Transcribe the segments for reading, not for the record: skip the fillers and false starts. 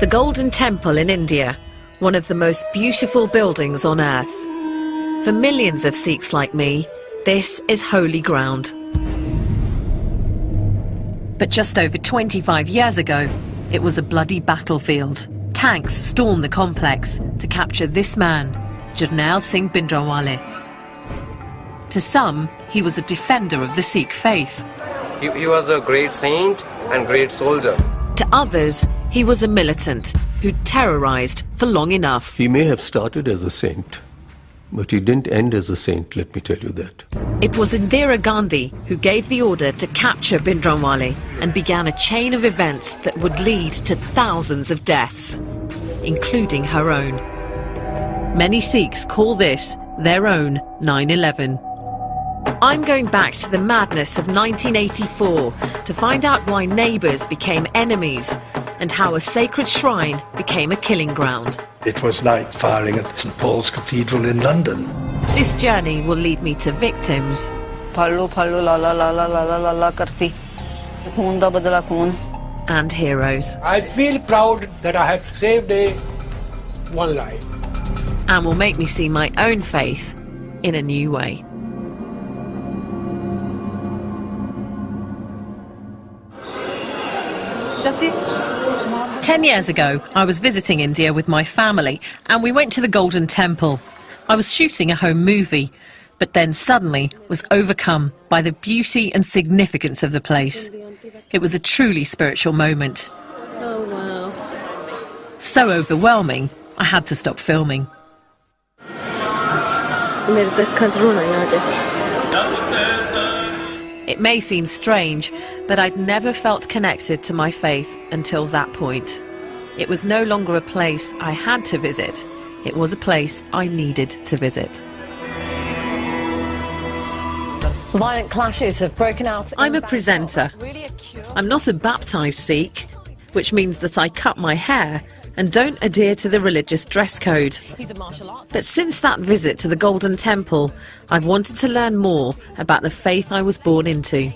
The Golden Temple in India, one of the most beautiful buildings on earth. For millions of Sikhs like me, this is holy ground. But just over 25 years ago, it was a bloody battlefield. Tanks stormed the complex to capture this man, Jarnail Singh Bhindranwale. To some, he was a defender of the Sikh faith. He was a great saint and great soldier. To others, he was a militant who'd terrorised for long enough. He may have started as a saint, but he didn't end as a saint, let me tell you that. It was Indira Gandhi who gave the order to capture Bhindranwale and began a chain of events that would lead to thousands of deaths, including her own. Many Sikhs call this their own 9/11. I'm going back to the madness of 1984 to find out why neighbours became enemies and how a sacred shrine became a killing ground. It was like firing at St Paul's Cathedral in London. This journey will lead me to victims and heroes. I feel proud that I have saved one life. And will make me see my own faith in a new way. Justy? 10 years ago, I was visiting India with my family and we went to the Golden Temple. I was shooting a home movie, but then suddenly was overcome by the beauty and significance of the place. It was a truly spiritual moment. Oh, wow. So overwhelming, I had to stop filming. It may seem strange, but I'd never felt connected to my faith until that point. It was no longer a place I had to visit. It was a place I needed to visit. Violent clashes have broken out. I'm a presenter. I'm not a baptised Sikh, which means that I cut my hair and don't adhere to the religious dress code. But since that visit to the Golden Temple, I've wanted to learn more about the faith I was born into.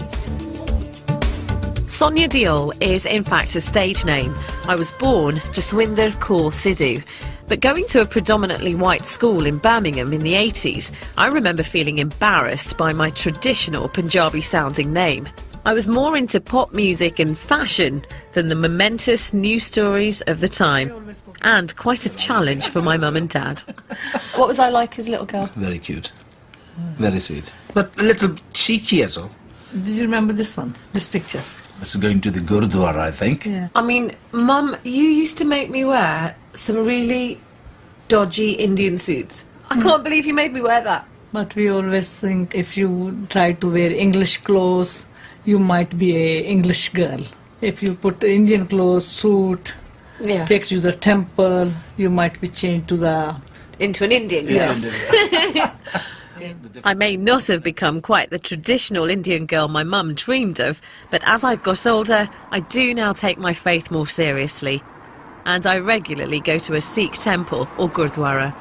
Sonia Deol is in fact a stage name. I was born Jaswinder Kaur Sidhu, but going to a predominantly white school in Birmingham in the 80s, I remember feeling embarrassed by my traditional Punjabi-sounding name. I was more into pop music and fashion than the momentous news stories of the time, and quite a challenge for my mum and dad. What was I like as a little girl? Very cute. Very sweet. But a little cheeky as well. Do you remember this one? This picture? This is going to the Gurdwara, I think. Yeah. I mean, Mum, you used to make me wear some really dodgy Indian suits. I can't believe you made me wear that. But we always think if you try to wear English clothes, you might be an English girl. If you put Indian clothes, suit, take you to the temple, you might be changed to the... Into an Indian girl. Yes. I may not have become quite the traditional Indian girl my mum dreamed of, but as I've got older, I do now take my faith more seriously. And I regularly go to a Sikh temple or Gurdwara.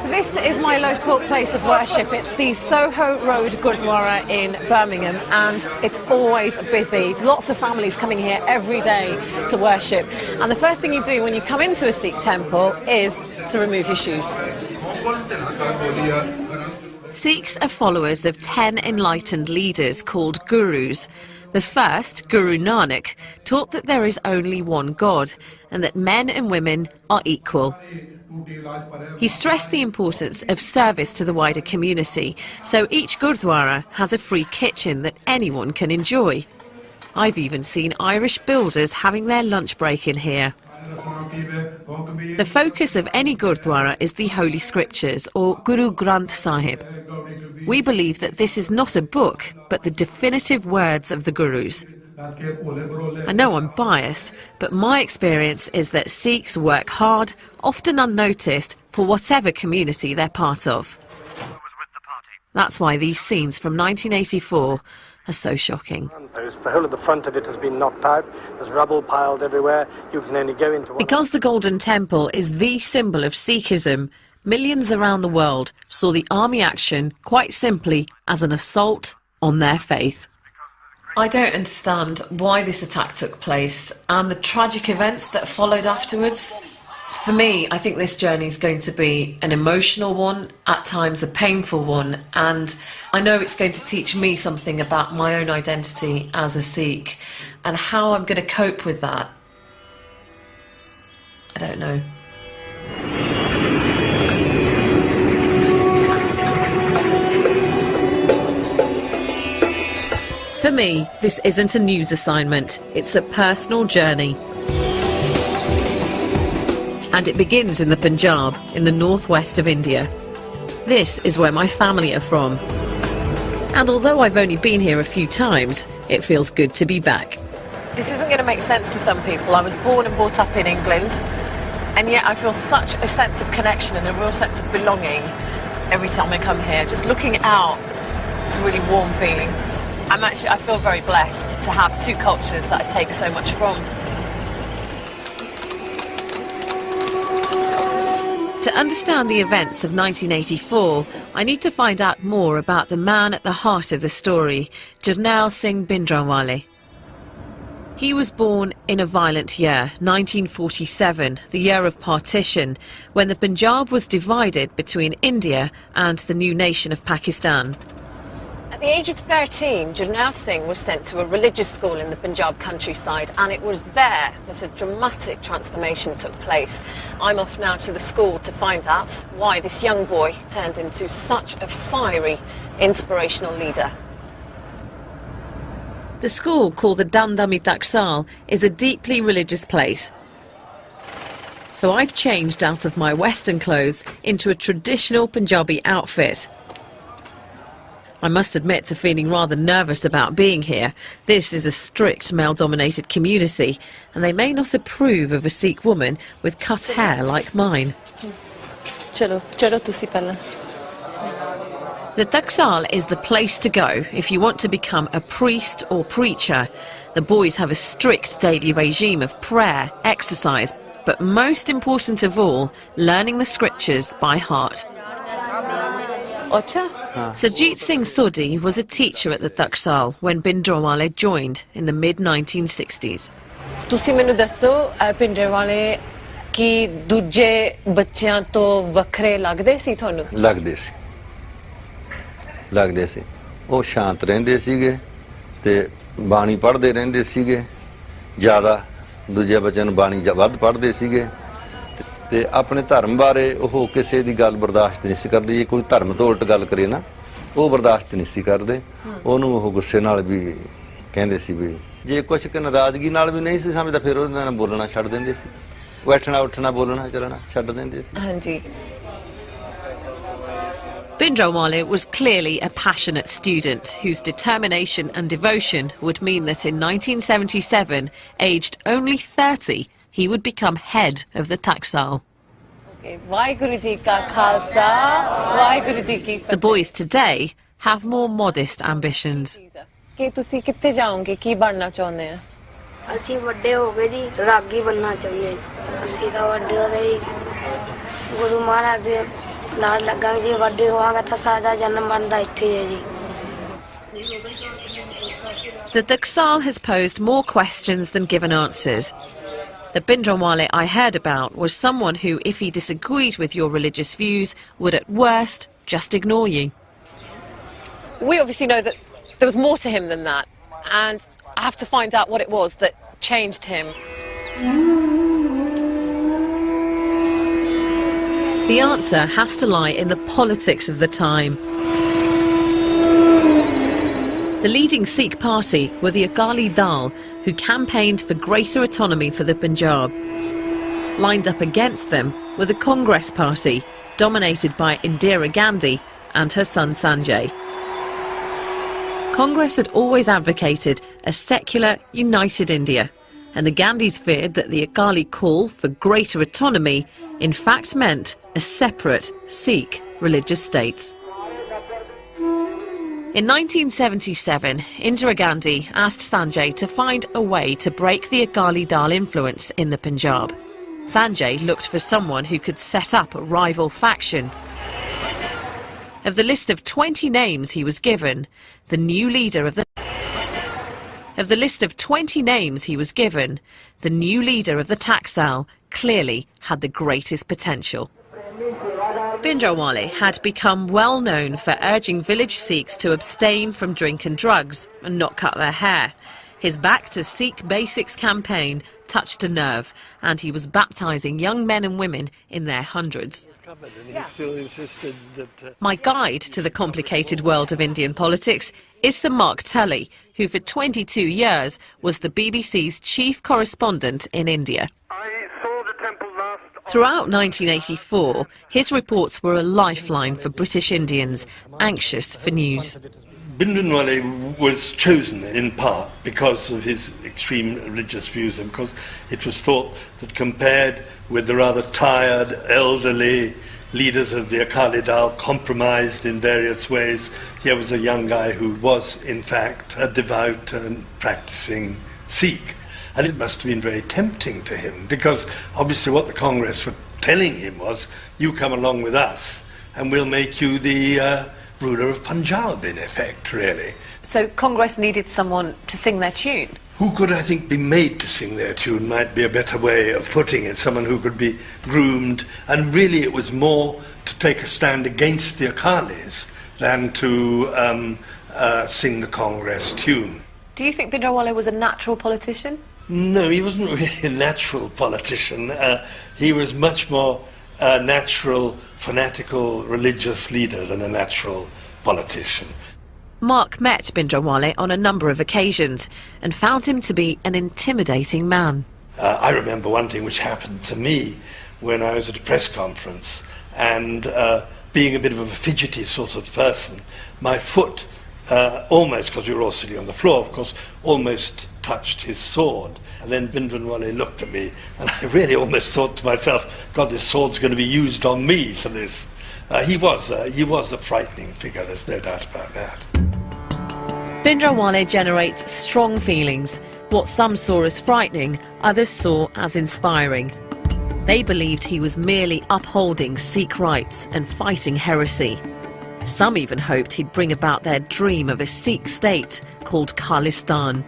So this is my local place of worship. It's the Soho Road Gurdwara in Birmingham, and it's always busy. Lots of families coming here every day to worship. And the first thing you do when you come into a Sikh temple is to remove your shoes. Sikhs are followers of 10 enlightened leaders called gurus. The first, Guru Nanak, taught that there is only one God and that men and women are equal. He stressed the importance of service to the wider community, so each Gurdwara has a free kitchen that anyone can enjoy. I've even seen Irish builders having their lunch break in here. The focus of any Gurdwara is the Holy Scriptures, or Guru Granth Sahib. We believe that this is not a book, but the definitive words of the Gurus. I know I'm biased, but my experience is that Sikhs work hard, often unnoticed, for whatever community they're part of. That's why these scenes from 1984 are so shocking. The whole of the front of it has been knocked out. There's rubble piled everywhere. You can only go into one. Because the Golden Temple is the symbol of Sikhism, millions around the world saw the army action quite simply as an assault on their faith. I don't understand why this attack took place and the tragic events that followed afterwards. For me, I think this journey is going to be an emotional one, at times a painful one, and I know it's going to teach me something about my own identity as a Sikh and how I'm going to cope with that. I don't know. For me, this isn't a news assignment, it's a personal journey. And it begins in the Punjab, in the northwest of India. This is where my family are from. And although I've only been here a few times, it feels good to be back. This isn't going to make sense to some people. I was born and brought up in England, and yet I feel such a sense of connection and a real sense of belonging every time I come here. Just looking out, it's a really warm feeling. I feel very blessed to have two cultures that I take so much from. To understand the events of 1984, I need to find out more about the man at the heart of the story, Jarnail Singh Bhindranwale. He was born in a violent year, 1947, the year of partition, when the Punjab was divided between India and the new nation of Pakistan. At the age of 13, Jarnail Singh was sent to a religious school in the Punjab countryside, and it was there that a dramatic transformation took place. I'm off now to the school to find out why this young boy turned into such a fiery, inspirational leader. The school, called the Dandami Taksal, is a deeply religious place. So I've changed out of my Western clothes into a traditional Punjabi outfit. I must admit to feeling rather nervous about being here. This is a strict male-dominated community, and they may not approve of a Sikh woman with cut hair like mine. The Taksal is the place to go if you want to become a priest or preacher. The boys have a strict daily regime of prayer, exercise, but most important of all, learning the scriptures by heart. Sajit Singh Sodhi was a teacher at the Taksal when Bhindranwale joined in the mid-1960s. ਤੁਸੀਂ ਮੈਨੂੰ ਦੱਸੋ Bhindranwale ਕੀ ਦੂਜੇ ਬੱਚਿਆਂ ਤੋਂ ਵੱਖਰੇ ਲੱਗਦੇ ਸੀ ਤੁਹਾਨੂੰ? ਲੱਗਦੇ ਸੀ ਉਹ ਸ਼ਾਂਤ ਰਹਿੰਦੇ ਸੀਗੇ ਤੇ ਬਾਣੀ ਪੜ੍ਹਦੇ ਰਹਿੰਦੇ ਸੀਗੇ ਜ਼ਿਆਦਾ ਦੂਜੇ ਬੱਚਿਆਂ ਨੂੰ ਬਾਣੀ ਵੱਧ ਪੜ੍ਹਦੇ ਸੀਗੇ ਤੇ ਆਪਣੇ ਧਰਮ ਬਾਰੇ ਉਹ ਕਿਸੇ ਦੀ ਗੱਲ ਬਰਦਾਸ਼ਤ ਨਹੀਂ ਸੀ ਕਰਦੇ ਜੇ ਕੋਈ ਧਰਮ ਤੋਂ ਉਲਟ ਗੱਲ ਕਰੇ ਨਾ ਉਹ ਬਰਦਾਸ਼ਤ ਨਹੀਂ ਸੀ ਕਰਦੇ ਉਹਨੂੰ ਉਹ ਗੁੱਸੇ ਨਾਲ ਵੀ ਕਹਿੰਦੇ ਸੀ ਵੀ ਜੇ ਕੁਝ ਕਿ ਨਾਰਾਜ਼ਗੀ ਨਾਲ ਵੀ ਨਹੀਂ ਸੀ ਸਮਝਦਾ ਫਿਰ ਉਹਦੇ ਨਾਲ ਬੋਲਣਾ ਛੱਡ ਦਿੰਦੇ ਸੀ ਬੈਠਣਾ ਉੱਠਣਾ ਬੋਲਣਾ ਚੱਲਣਾ ਛੱਡ ਦਿੰਦੇ ਸੀ ਹਾਂਜੀ Bhindranwale was clearly a passionate student whose determination and devotion would mean that in 1977, aged only 30, he would become head of the Taksal. The boys today have more modest ambitions. The Taksal has posed more questions than given answers. The Bhindranwale I heard about was someone who, if he disagreed with your religious views, would at worst just ignore you. We obviously know that there was more to him than that, and I have to find out what it was that changed him. The answer has to lie in the politics of the time. The leading Sikh party were the Akali Dal, who campaigned for greater autonomy for the Punjab. Lined up against them were the Congress party, dominated by Indira Gandhi and her son Sanjay. Congress had always advocated a secular, united India, and the Gandhis feared that the Akali call for greater autonomy in fact meant a separate Sikh religious state. In 1977, Indira Gandhi asked Sanjay to find a way to break the Akali Dal influence in the Punjab. Sanjay looked for someone who could set up a rival faction. Of the list of 20 names he was given, the new leader of the Of the list of 20 names he was given, the new leader of the Taxal clearly had the greatest potential. Bhindranwale had become well known for urging village Sikhs to abstain from drink and drugs and not cut their hair. His Back to Sikh Basics campaign touched a nerve, and he was baptising young men and women in their hundreds. My guide to the complicated world of Indian politics is Sir Mark Tully, who for 22 years was the BBC's chief correspondent in India. Throughout 1984, his reports were a lifeline for British Indians, anxious for news. Bhindranwale was chosen in part because of his extreme religious views and because it was thought that compared with the rather tired, elderly leaders of the Akali Dal, compromised in various ways, here was a young guy who was, in fact, a devout and practicing Sikh. And it must have been very tempting to him, because obviously what the Congress were telling him was, you come along with us and we'll make you the ruler of Punjab, in effect, really. So Congress needed someone to sing their tune? Who could, I think, be made to sing their tune might be a better way of putting it. Someone who could be groomed. And really it was more to take a stand against the Akalis than to sing the Congress tune. Do you think Bhindranwale was a natural politician? No, he wasn't really a natural politician. He was much more a natural, fanatical, religious leader than a natural politician. Mark met Bhindranwale on a number of occasions and found him to be an intimidating man. I remember one thing which happened to me when I was at a press conference, and being a bit of a fidgety sort of person, my foot almost, because we were all sitting on the floor, of course, almost touched his sword. And then Bhindranwale looked at me, and I really almost thought to myself, God, this sword's going to be used on me for this. He was a frightening figure, there's no doubt about that. Bhindranwale generates strong feelings. What some saw as frightening, others saw as inspiring. They believed he was merely upholding Sikh rights and fighting heresy. Some even hoped he'd bring about their dream of a Sikh state called Khalistan.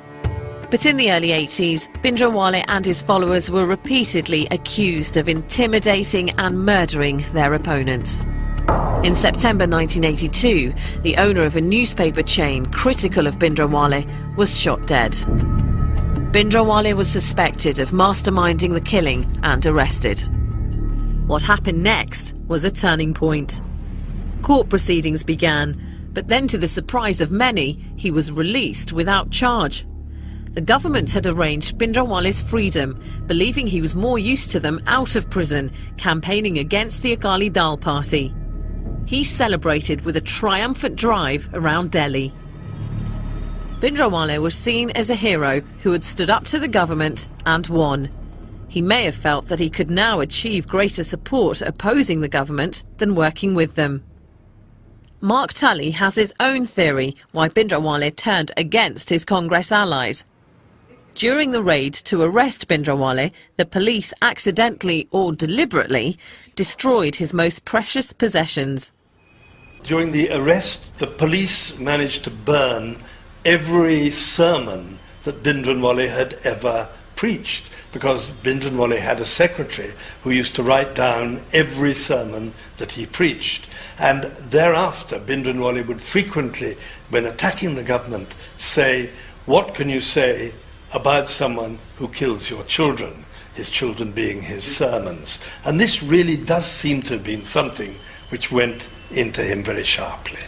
But in the early 80s, Bhindranwale and his followers were repeatedly accused of intimidating and murdering their opponents. In September 1982, the owner of a newspaper chain critical of Bhindranwale was shot dead. Bhindranwale was suspected of masterminding the killing and arrested. What happened next was a turning point. Court proceedings began, but then to the surprise of many, he was released without charge. The government had arranged Bhindranwale's freedom, believing he was more used to them out of prison, campaigning against the Akali Dal party. He celebrated with a triumphant drive around Delhi. Bhindranwale was seen as a hero who had stood up to the government and won. He may have felt that he could now achieve greater support opposing the government than working with them. Mark Tully has his own theory why Bhindranwale turned against his Congress allies. During the raid to arrest Bhindranwale, the police accidentally or deliberately destroyed his most precious possessions. During the arrest, the police managed to burn every sermon that Bhindranwale had ever preached, because Bhindranwale had a secretary who used to write down every sermon that he preached. And thereafter, Bhindranwale would frequently, when attacking the government, say, "What can you say about someone who kills your children?" His children being his sermons. And this really does seem to have been something which went into him very sharply.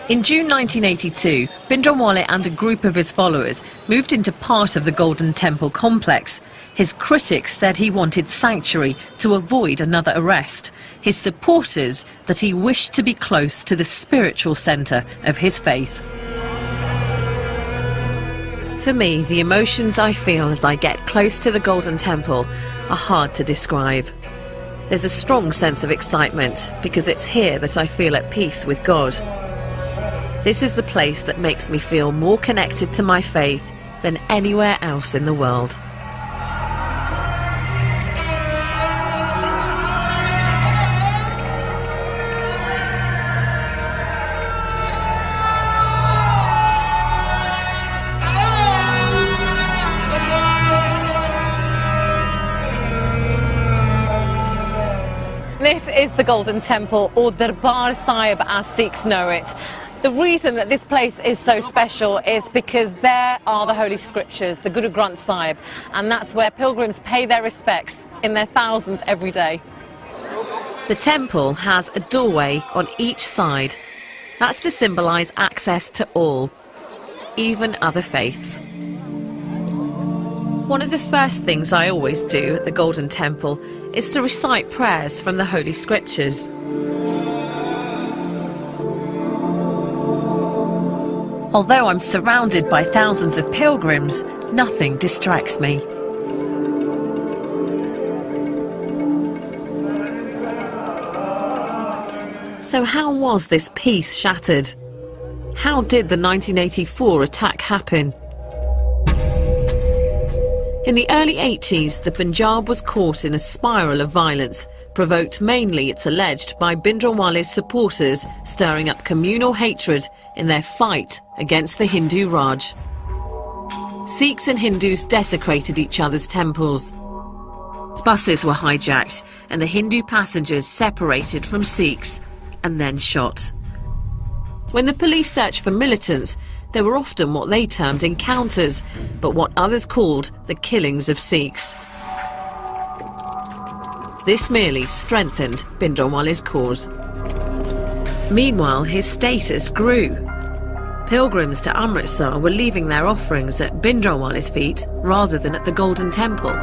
In June 1982, Bhindranwale and a group of his followers moved into part of the Golden Temple complex. His critics said he wanted sanctuary to avoid another arrest. His supporters that he wished to be close to the spiritual centre of his faith. For me, the emotions I feel as I get close to the Golden Temple are hard to describe. There's a strong sense of excitement because it's here that I feel at peace with God. This is the place that makes me feel more connected to my faith than anywhere else in the world. is the Golden Temple, or Darbar Sahib as Sikhs know it. The reason that this place is so special is because there are the Holy Scriptures, the Guru Granth Sahib, and that's where pilgrims pay their respects in their thousands every day. The temple has a doorway on each side. That's to symbolise access to all, even other faiths. One of the first things I always do at the Golden Temple is to recite prayers from the Holy Scriptures. Although I'm surrounded by thousands of pilgrims, nothing distracts me. So how was this peace shattered? How did the 1984 attack happen? In the early 80s, the Punjab was caught in a spiral of violence, provoked mainly, it's alleged, by Bhindranwale's supporters stirring up communal hatred in their fight against the Hindu Raj. Sikhs and Hindus desecrated each other's temples. Buses were hijacked and the Hindu passengers separated from Sikhs and then shot. When the police searched for militants, there were often what they termed encounters, but what others called the killings of Sikhs. This merely strengthened Bhindranwale's cause. Meanwhile, his status grew. Pilgrims to Amritsar were leaving their offerings at Bhindranwale's feet rather than at the Golden Temple.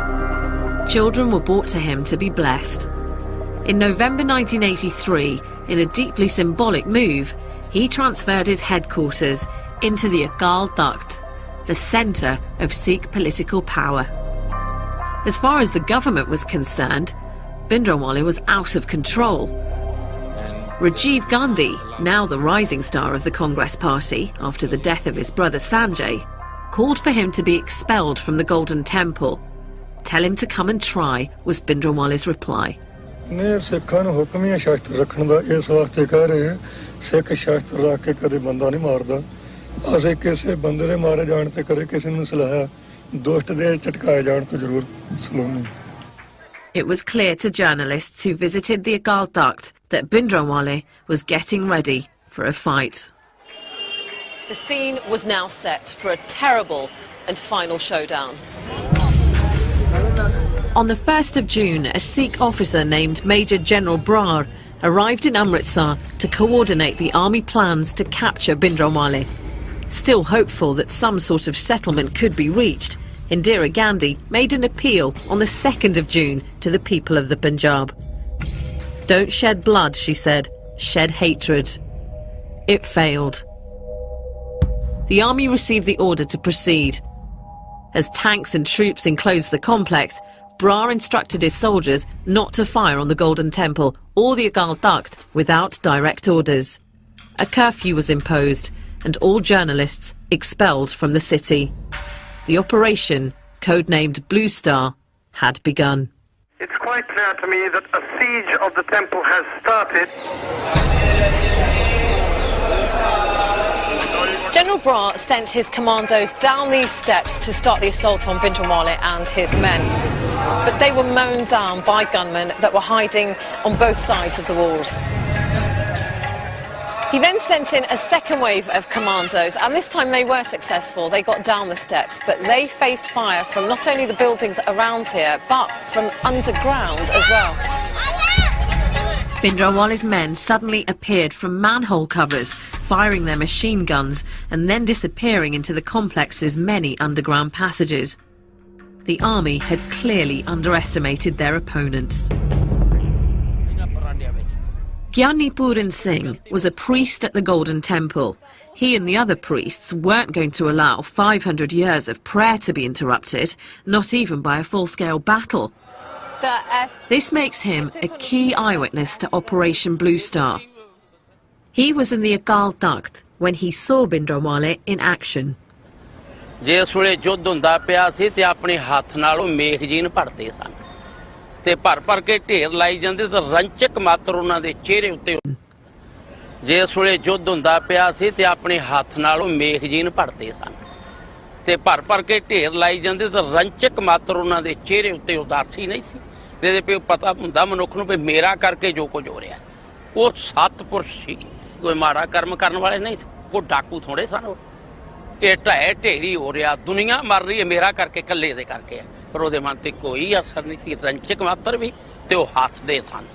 Children were brought to him to be blessed. In November 1983, in a deeply symbolic move, he transferred his headquarters into the Akal Takht, the centre of Sikh political power. As far as the government was concerned, Bhindranwale was out of control. Rajiv Gandhi, now the rising star of the Congress Party after the death of his brother Sanjay, called for him to be expelled from the Golden Temple. Tell him to come and try, was Bhindranwale's reply. ਸਿੱਖ ਸ਼ਾਸਤਰ ਰੱਖ ਕੇ ਕਦੇ ਬੰਦਾ ਨਹੀਂ ਮਾਰਦਾ ਅਸੀਂ ਕਿਸੇ ਬੰਦੇ ਦੇ ਮਾਰੇ ਜਾਣ ਤੇ ਕਦੇ ਕਿਸੇ ਨੂੰ ਸਲਾਹਿਆ ਦੁਸ਼ਟ ਦੇ ਝਟਕਾਏ ਜਾਣ ਤੋਂ ਜ਼ਰੂਰ ਸਲਾਹੁੰਦੇ It was clear to journalists who visited the Akal Takht that Bhindranwale was getting ready for a fight. The scene was now set for a terrible and final showdown. On the 1st of June, a Sikh officer named Major General Brar arrived in Amritsar to coordinate the army plans to capture Bhindranwale. Still hopeful that some sort of settlement could be reached, Indira Gandhi made an appeal on the 2nd of June to the people of the Punjab. Don't shed blood, she said, shed hatred. It failed. The army received the order to proceed. As tanks and troops enclosed the complex, Brar instructed his soldiers not to fire on the Golden Temple or the Akal Takht without direct orders. A curfew was imposed and all journalists expelled from the city. The operation, codenamed Blue Star, had begun. It's quite clear to me that a siege of the temple has started. General Brar sent his commandos down these steps to start the assault on Bhindranwale and his men. But they were mown down by gunmen that were hiding on both sides of the walls. He then sent in a second wave of commandos, and this time they were successful. They got down the steps, but they faced fire from not only the buildings around here, but from underground as well. Bhindranwale's men suddenly appeared from manhole covers, firing their machine guns and then disappearing into the complex's many underground passages. The army had clearly underestimated their opponents. Gyani Puran Singh was a priest at the Golden Temple. He and the other priests weren't going to allow 500 years of prayer to be interrupted, not even by a full-scale battle. This makes him a key eyewitness to Operation Blue Star. He was in the Akal Takht when he saw Bhindranwale in action. ਜਿਸ ਵੇਲੇ ਯੁੱਧ ਹੁੰਦਾ ਪਿਆ ਸੀ ਤੇ ਆਪਣੇ ਹੱਥ ਨਾਲ ਉਹ ਮੇਖਜੀਨ ਭਰਦੇ ਸਨ ਤੇ ਭਰ ਕੇ ਢੇਰ ਲਾਈ ਜਾਂਦੇ ਤੇ ਰੰਚਕ ਮਾਤਰ ਉਹਨਾਂ ਦੇ ਚਿਹਰੇ ਉੱਤੇ ਜਿਸ ਵੇਲੇ ਯੁੱਧ ਹੁੰਦਾ ਪਿਆ ਸੀ ਤੇ ਆਪਣੇ ਹੱਥ ਨਾਲ ਉਹ ਮੇਖਜੀਨ ਭਰਦੇ ਸਨ ਤੇ ਭਰ ਕੇ ਢੇਰ ਲਾਈ ਜਾਂਦੇ ਤੇ ਰੰਚਕ ਮਾਤਰ ਉਹਨਾਂ ਦੇ ਚਿਹਰੇ ਉੱਤੇ ਉਦਾਸੀ ਨਹੀਂ ਸੀ ਇਹਦੇ पे ਪਤਾ ਹੁੰਦਾ ਮਨੁੱਖ ਨੂੰ ਵੀ ਮੇਰਾ ਕਰਕੇ ਜੋ ਕੁਝ ਹੋ ਰਿਹਾ ਉਹ ਸਤਪੁਰਸ਼ ਸੀ ਕੋਈ ਮਾੜਾ ਕਰਮ ਕਰਨ ਵਾਲੇ ਨਹੀਂ ਉਹ ਡਾਕੂ ਥੋੜੇ ਸਨ ਇਹ ਢਹਿ ਢੇਰੀ ਹੋ ਰਿਹਾ ਦੁਨੀਆ ਮਰ ਰਹੀ ਹੈ ਮੇਰਾ ਕਰਕੇ ਇਕੱਲੇ ਦੇ ਕਰਕੇ ਪਰ ਉਹਦੇ ਮਨ ਤੇ ਕੋਈ ਅਸਰ ਨਹੀਂ ਸੀ ਰੰਚਕ ਮਾਤਰ ਵੀ ਤੇ ਉਹ ਹੱਸਦੇ ਸਨ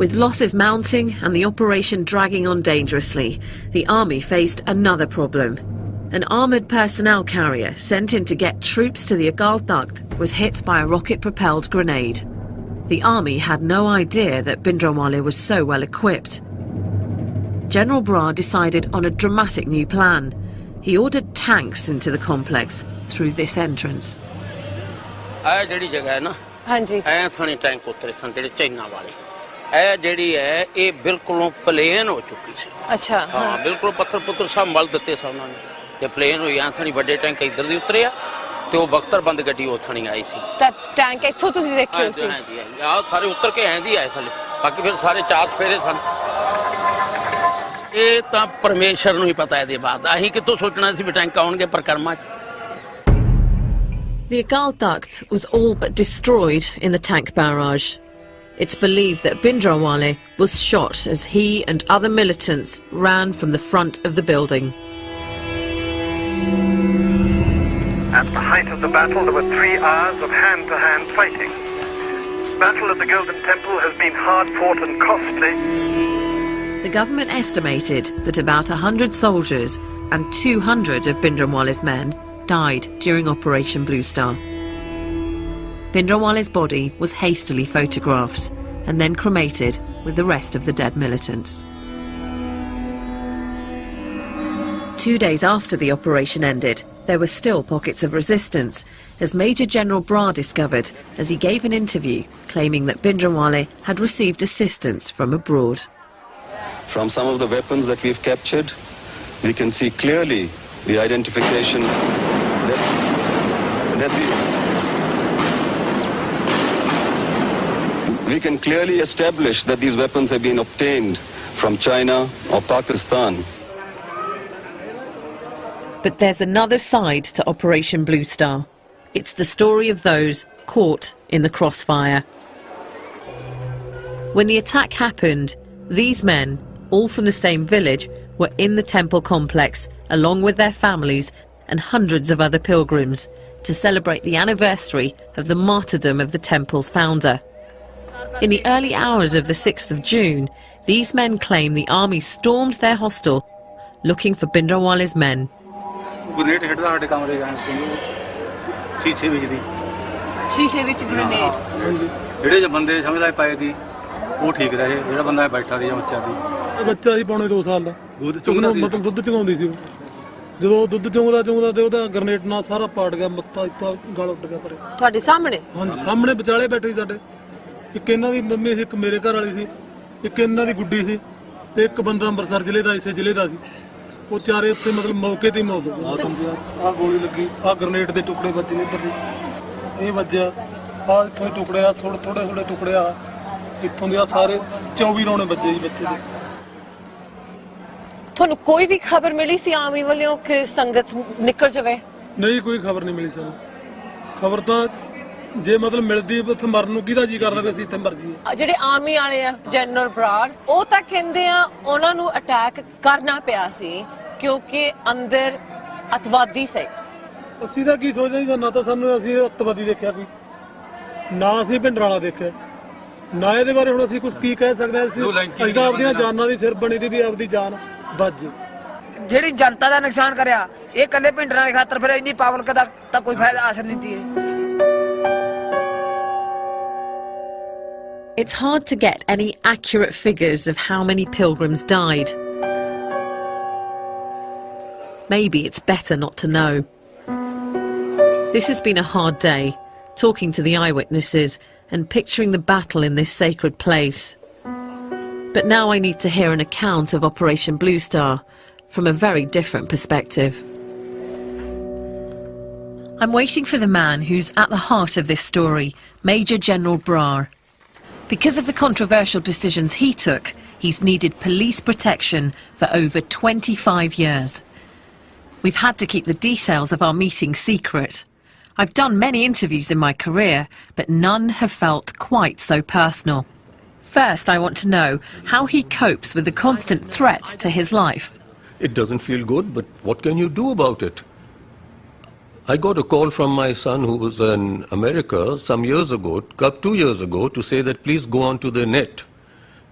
With losses mounting and the operation dragging on dangerously, the army faced another problem. An armoured personnel carrier sent in to get troops to the Agal Takht was hit by a rocket-propelled grenade. The army had no idea that Bhindranwale was so well equipped. General Bra decided on a dramatic new plan. He ordered tanks into the complex through this entrance. ਇਹ ਜਿਹੜੀ ਜਗ੍ਹਾ ਹੈ ਨਾ ਹਾਂਜੀ ਐ ਥਾਣੀ tank ਉਤਰੇ ਸਨ ਜਿਹੜੇ ਚਾਈਨਾ ਵਾਲੇ ਇਹ ਜਿਹੜੀ ਹੈ ਇਹ ਬਿਲਕੁਲੋਂ ਪਲੇਨ ਹੋ ਚੁੱਕੀ ਸੀ ਅੱਛਾ ਹਾਂ ਬਿਲਕੁਲ ਪੱਥਰ ਪੁੱਤਰ ਸਭ ਮਲ ਦਿੱਤੇ ਸਨ ਉਹਨਾਂ ਨੇ ਤੇ ਪਲੇਨ ਹੋਈ ਐ ਥਾਣੀ ਵੱਡੇ ਟੈਂਕ ਇੱਧਰ ਦੀ ਉਤਰੇ ਆ ਤੇ ਉਹ ਬਖਤਰਬੰਦ ਗੱਡੀ ਉਹ ਥਾਣੀ ਆਈ ਸੀ ਤਾਂ ਟੈਂਕ ਇੱਥੋਂ ਤੁਸੀਂ ਦੇਖਿਓ ਸੀ ਹਾਂਜੀ ਹਾਂਜੀ ਆਹ ਸਾਰੇ ਉਤਰ ਕੇ ਐਂ ਦੀ ਆਏ ਥੱਲੇ ਬਾਕੀ ਫਿਰ ਸਾਰੇ ਚਾਰ ਫੇਰੇ ਸਨ ਇਹ ਤਾਂ ਪਰਮੇਸ਼ਰ ਨੂੰ ਹੀ ਪਤਾ ਇਹਦੇ ਬਾਅਦ ਅਸੀਂ ਕਿੱਥੋਂ ਸੋਚਣਾ ਸੀ ਵੀ ਟੈਂਕ ਆਉਣਗੇ ਪਰਕਰਮਾ 'ਚ The Agal Takht was all but destroyed in the tank barrage. It's believed that Bhindranwale was shot as he and other militants ran from the front of the building. At the height of the battle, there were 3 hours of hand-to-hand fighting. The battle at the Golden Temple has been hard-fought and costly. The government estimated that about 100 soldiers and 200 of Bhindranwale's men died during Operation Blue Star. Bhindranwale's body was hastily photographed and then cremated with the rest of the dead militants. 2 days after the operation ended, there were still pockets of resistance, as Major General Bra discovered as he gave an interview claiming that Bhindranwale had received assistance from abroad. From some of the weapons that we've captured, we can see clearly the identification we can clearly establish that these weapons have been obtained from China or Pakistan. But there's another side to Operation Blue Star. It's the story of those caught in the crossfire. When the attack happened, these men, all from the same village, were in the temple complex along with their families and hundreds of other pilgrims to celebrate the anniversary of the martyrdom of the temple's founder. In the early hours of the 6th of June, these men claim the army stormed their hostel looking for Bhindranwale's men. Grenade hit the kamre gaye ਸੀ ਸ਼ੀਸ਼ੇ ਵਿੱਚ ਦੀ ਸ਼ੀਸ਼ੇ ਵਿੱਚ grenade ਜਿਹੜੇ ਬੰਦੇ ਸਮਝ ਲੈ ਪਾਏ ਸੀ ਉਹ ਠੀਕ ਰਹੇ ਜਿਹੜਾ ਬੰਦਾ ਬੈਠਾ ਸੀ ਬੱਚਾ ਸੀ ਬੱਚਾ ਸੀ ਪੌਣੇ 2 ਸਾਲ ਦਾ ਮਤਲਬ ਦੁੱਧ ਚੁੰਗਾਉਂਦੀ ਸੀ ਜਦੋਂ ਦੁੱਧ ਚੁੰਗਦਾ ਤੇ ਉਹਦਾ ਗ੍ਰੇਨੇਡ ਨਾਲ ਸਾਰਾ ਪਾੜ ਗਿਆ ਮੱਥਾ ਇੱਥਾ ਗਲ ਉੱਡ ਗਿਆ ਪਰੇ ਤੁਹਾਡੇ ਸਾਹਮਣੇ ਹਾਂਜੀ ਸਾਹਮਣੇ ਵਿਚਾਲੇ ਬੈਠੇ ਸੀ ਸਾਡੇ ਇੱਕ ਇਹਨਾਂ ਦੀ ਮੰਮੀ ਸੀ ਇੱਕ ਮੇਰੇ ਘਰ ਵਾਲੀ ਸੀ ਇੱਕ ਇਹਨਾਂ ਦੀ ਗੁੱਡੀ ਸੀ ਤੇ ਇੱਕ ਬੰਦਾ ਅੰਮ੍ਰਿਤਸਰ ਜ਼ਿਲ੍ਹੇ ਦਾ ਇਸੇ ਜ਼ਿਲ੍ਹੇ ਦਾ ਸੀ ਉਹ ਚਾਰੇ ਉੱਤੇ ਮਤਲਬ ਮੌਕੇ ਤੇ ਹੀ ਮੌਤ ਹੋ ਗਈ ਆਹ ਗੋਲੀ ਲੱਗੀ ਆਹ ਗ੍ਰੇਨੇਡ ਦੇ ਟੁਕੜੇ ਵੱਜੇ ਇੱਧਰ ਦੀ ਇਹ ਵੱਜਿਆ ਆਹ ਇੱਥੋਂ ਦੇ ਟੁਕੜੇ ਆ ਥੋੜੇ ਟੁਕੜੇ ਆ ਇੱਥੋਂ ਦੇ ਆ ਸਾਰੇ 24 ਰੌਣੇ ਵੱਜੇ ਜੀ ਬੱਚੇ ਦੇ ਤੁਹਾਨੂੰ ਕੋਈ ਵੀ ਖਬਰ ਮਿਲੀ ਸੀ ਆਰਮੀ ਵੱਲੋਂ ਕਿ ਸੰਗਤ ਨਿਕਲ ਜਾਵੇ ਨਹੀਂ ਕੋਈ ਖਬਰ ਨਹੀਂ ਮਿਲੀ ਸਾਨੂੰ ਖਬਰ ਤਾਂ ਜੇ ਮਤਲਬ ਮਿਲਦੀ ਉੱਥੇ ਮਰਨ ਨੂੰ ਕਿਹਦਾ ਜੀ ਕਰਦਾ ਵੀ ਅਸੀਂ ਇੱਥੇ ਮਰ ਜਾਈਏ ਜਿਹੜੇ ਆਰਮੀ ਵਾਲੇ ਆ ਜਨਰਲ ਬਰਾੜ ਉਹ ਤਾਂ ਕਹਿੰਦੇ ਆ ਉਹਨਾਂ ਨੂੰ ਅਟੈਕ ਕਰਨਾ ਪਿਆ ਸੀ ਕਿਉਂਕਿ ਅੰਦਰ ਅਤਵਾਦੀ ਸੀ ਅਸੀਂ ਤਾਂ ਕੀ ਸੋਚਦੇ ਸੀ ਨਾ ਤਾਂ ਸਾਨੂੰ ਅਸੀਂ ਅਤਵਾਦੀ ਦੇਖਿਆ ਕੋਈ ਨਾ ਅਸੀਂ ਭਿੰਡਰਾਲਾ ਦੇਖਿਆ ਨਾ ਇਹਦੇ ਬਾਰੇ ਹੁਣ ਅਸੀਂ ਕੁਝ ਕੀ ਕਹਿ ਸਕਦੇ ਹਾਂ ਅਸੀਂ ਤਾਂ ਆਪਣੀਆਂ ਜਾਨਾਂ ਦੀ ਸਿਰ ਬਣੀ ਦੀ ਵੀ ਆਪਦੀ ਜਾਨ ਬਚ ਜਿਹੜੀ ਜਨਤਾ ਦਾ ਨੁਕਸਾਨ ਕਰਿਆ ਇਹ ਕੱਲੇ ਭਿੰਡਰਾਂ ਦੇ ਖਾਤਰ ਫਿਰ ਇੰਨੀ ਪਬਲਿਕ ਦਾ ਤਾਂ ਕੋਈ ਫਾਇਦਾ ਹਾਸਲ ਨਹੀਂ ਦੀ It's hard to get any accurate figures of how many pilgrims died. Maybe it's better not to know. This has been a hard day, talking to the eyewitnesses and picturing the battle in this sacred place. But now I need to hear an account of Operation Blue Star from a very different perspective. I'm waiting for the man who's at the heart of this story, Major General Bra. Because of the controversial decisions he took, he's needed police protection for over 25 years. We've had to keep the details of our meeting secret. I've done many interviews in my career, but none have felt quite so personal. First, I want to know how he copes with the constant threats to his life. It doesn't feel good, but what can you do about it? I got a call from my son who was in America some years ago, 2 years ago, to say that please go onto the net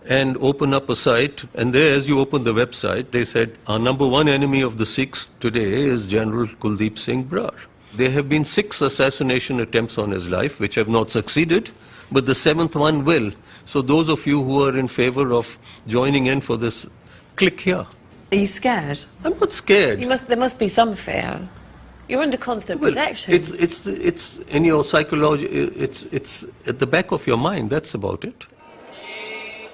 and open up a site. And there, as you open the website, they said, our number one enemy of the Sikhs today is General Kuldeep Singh Brar. There have been 6 assassination attempts on his life, which have not succeeded, but the 7th one will. So those of you who are in favor of joining in for this, click here. Are you scared? I'm not scared. There must be some fear. You're under constant protection. It's in your psychology, it's at the back of your mind, that's about it.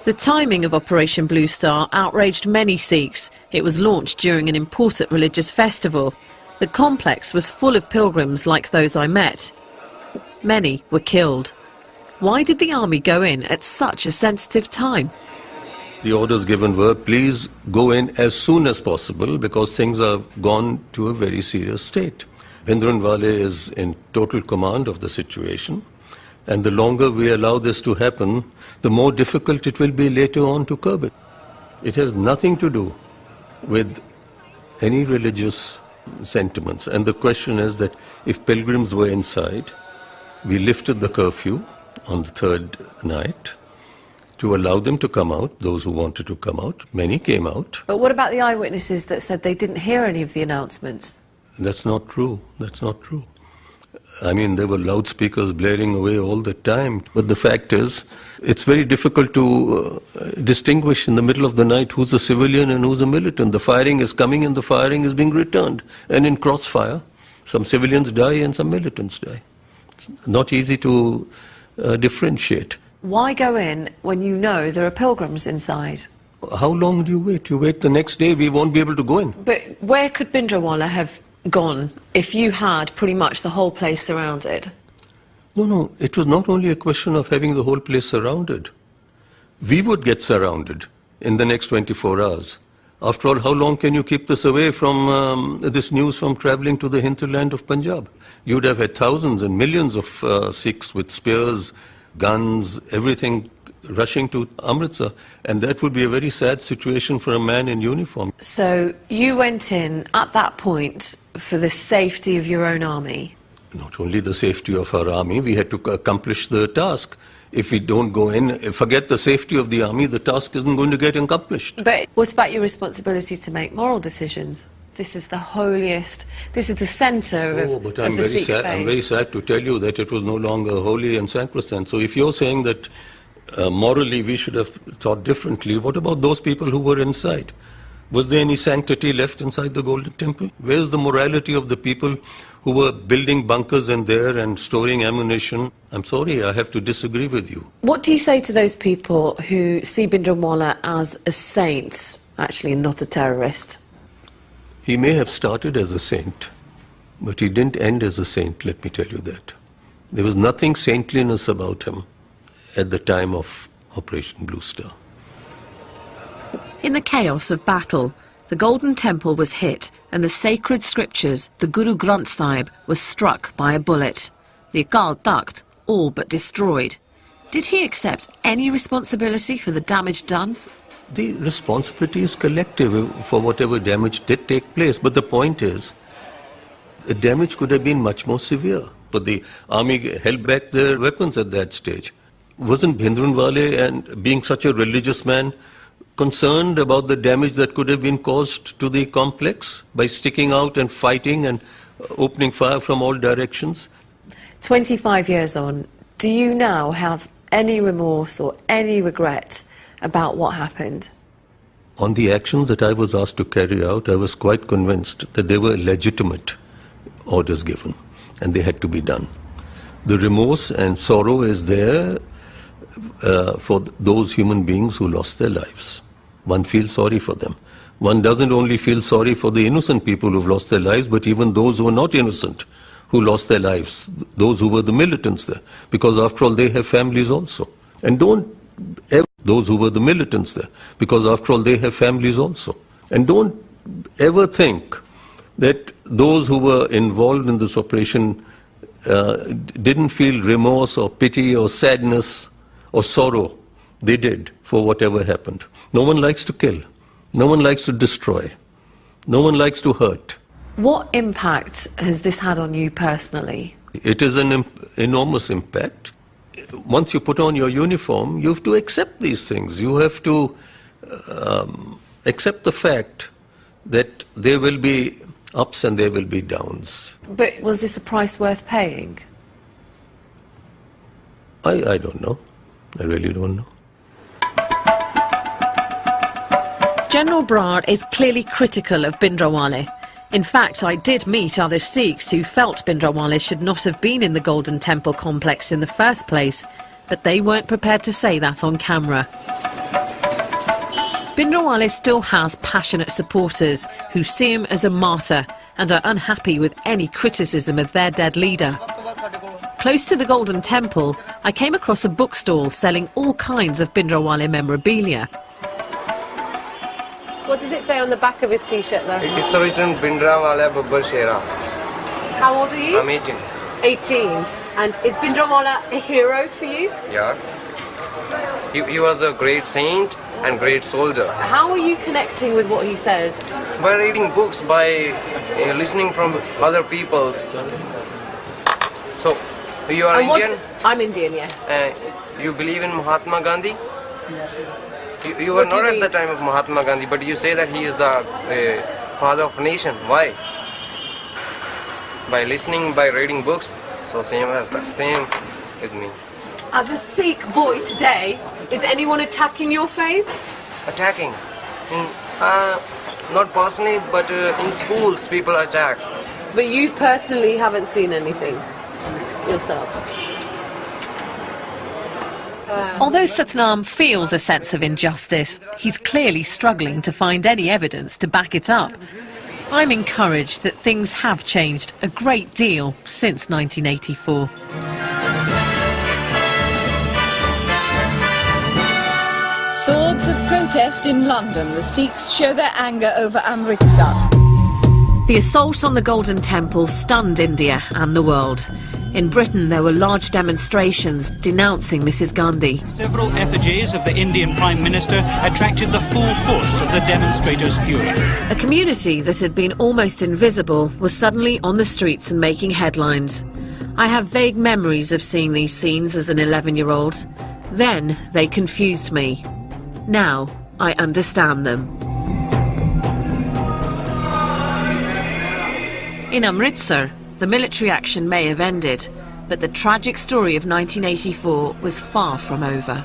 The timing of Operation Blue Star outraged many Sikhs. It was launched during an important religious festival. The complex was full of pilgrims like those I met. Many were killed. Why did the army go in at such a sensitive time? The orders given were, please go in as soon as possible because things have gone to a very serious state. Bhindranwale is in total command of the situation, and the longer we allow this to happen, the more difficult it will be later on to curb it. It has nothing to do with any religious sentiments. And the question is that if pilgrims were inside, we lifted the curfew on the 3rd night to allow them to come out, those who wanted to come out. Many came out. But what about the eyewitnesses that said they didn't hear any of the announcements? That's not true. That's not true. I mean, there were loudspeakers blaring away all the time. But the fact is, it's very difficult to distinguish in the middle of the night who's a civilian and who's a militant. The firing is coming and the firing is being returned. And in crossfire, some civilians die and some militants die. It's not easy to differentiate. Why go in when you know there are pilgrims inside? How long do you wait? You wait the next day, we won't be able to go in. But where could Bhindranwale have gone if you had pretty much the whole place surrounded? No, it was not only a question of having the whole place surrounded. We would get surrounded in the next 24 hours. After all, how long can you keep this away from this news from travelling to the hinterland of Punjab? You'd have had thousands and millions of Sikhs with spears, guns, everything rushing to Amritsar, and that would be a very sad situation for a man in uniform. So you went in at that point for the safety of your own army? Not only the safety of our army, we had to accomplish the task. If we don't go in, forget the safety of the army, the task isn't going to get accomplished. But what about your responsibility to make moral decisions? This is the holiest, this is the centre of but I'm very sad. I'm very sad to tell you that it was no longer holy and sacrosanct. So if you're saying that morally we should have thought differently, what about those people who were inside? Was there any sanctity left inside the Golden Temple? Where's the morality of the people who were building bunkers in there and storing ammunition? I'm sorry, I have to disagree with you. What do you say to those people who see Bhindranwale as a saint, actually not a terrorist? He may have started as a saint, but he didn't end as a saint, let me tell you that. There was nothing saintliness about him at the time of Operation Blue Star. In the chaos of battle, the Golden Temple was hit and the sacred scriptures, the Guru Granth Sahib, was struck by a bullet. The Akal Takht all but destroyed. Did he accept any responsibility for the damage done? The responsibility is collective for whatever damage did take place, but the point is, the damage could have been much more severe, but the army held back their weapons at that stage. Wasn't Bhindranwale, and being such a religious man, concerned about the damage that could have been caused to the complex by sticking out and fighting and opening fire from all directions? 25 years on, do you now have any remorse or any regret about what happened? On the actions that I was asked to carry out, I was quite convinced that they were legitimate orders given and they had to be done. The remorse and sorrow is there for those human beings who lost their lives. One feels sorry for them. One doesn't only feel sorry for the innocent people who've lost their lives, but even those who are not innocent, who lost their lives, those who were the militants there, because after all they have families also. And don't ever, those who were the militants there, because after all they have families also. And don't ever think that those who were involved in this operation didn't feel remorse or pity or sadness or sorrow. They did for whatever happened. No one likes to kill. No one likes to destroy. No one likes to hurt. What impact has this had on you personally? It is an enormous impact. Once you put on your uniform, you have to accept these things. You have to accept the fact that there will be ups and there will be downs. But was this a price worth paying? I don't know. I really don't know. General Brar is clearly critical of Bhindranwale. In fact, I did meet other Sikhs who felt Bhindranwale should not have been in the Golden Temple complex in the first place, but they weren't prepared to say that on camera. Bhindranwale still has passionate supporters who see him as a martyr and are unhappy with any criticism of their dead leader. Close to the Golden Temple, I came across a bookstall selling all kinds of Bhindranwale memorabilia. What does it say on the back of his t-shirt there? It's written Bhindranwale Babbar Shera. How old are you? I'm 18. 18. And is Bhindranwale a hero for you? Yeah. He was a great saint and great soldier. How are you connecting with what he says? By reading books, by listening from other people's. So, you are Indian? I'm Indian, yes. You believe in Mahatma Gandhi? You were not at the time of Mahatma Gandhi, but you say that he is the father of a nation. Why? By listening, by reading books. So same as that. Same with me. As a Sikh boy today, is anyone attacking your faith? Attacking? Not personally, but in schools people attack. But you personally haven't seen anything yourself? Although Satnam feels a sense of injustice, he's clearly struggling to find any evidence to back it up. I'm encouraged that things have changed a great deal since 1984. Swords of protest in London. The Sikhs show their anger over Amritsar. The assault on the Golden Temple stunned India and the world. In Britain, there were large demonstrations denouncing Mrs. Gandhi. Several effigies of the Indian Prime Minister attracted the full force of the demonstrators' fury. A community that had been almost invisible was suddenly on the streets and making headlines. I have vague memories of seeing these scenes as an 11-year-old. Then they confused me. Now I understand them. In Amritsar, the military action may have ended, but the tragic story of 1984 was far from over.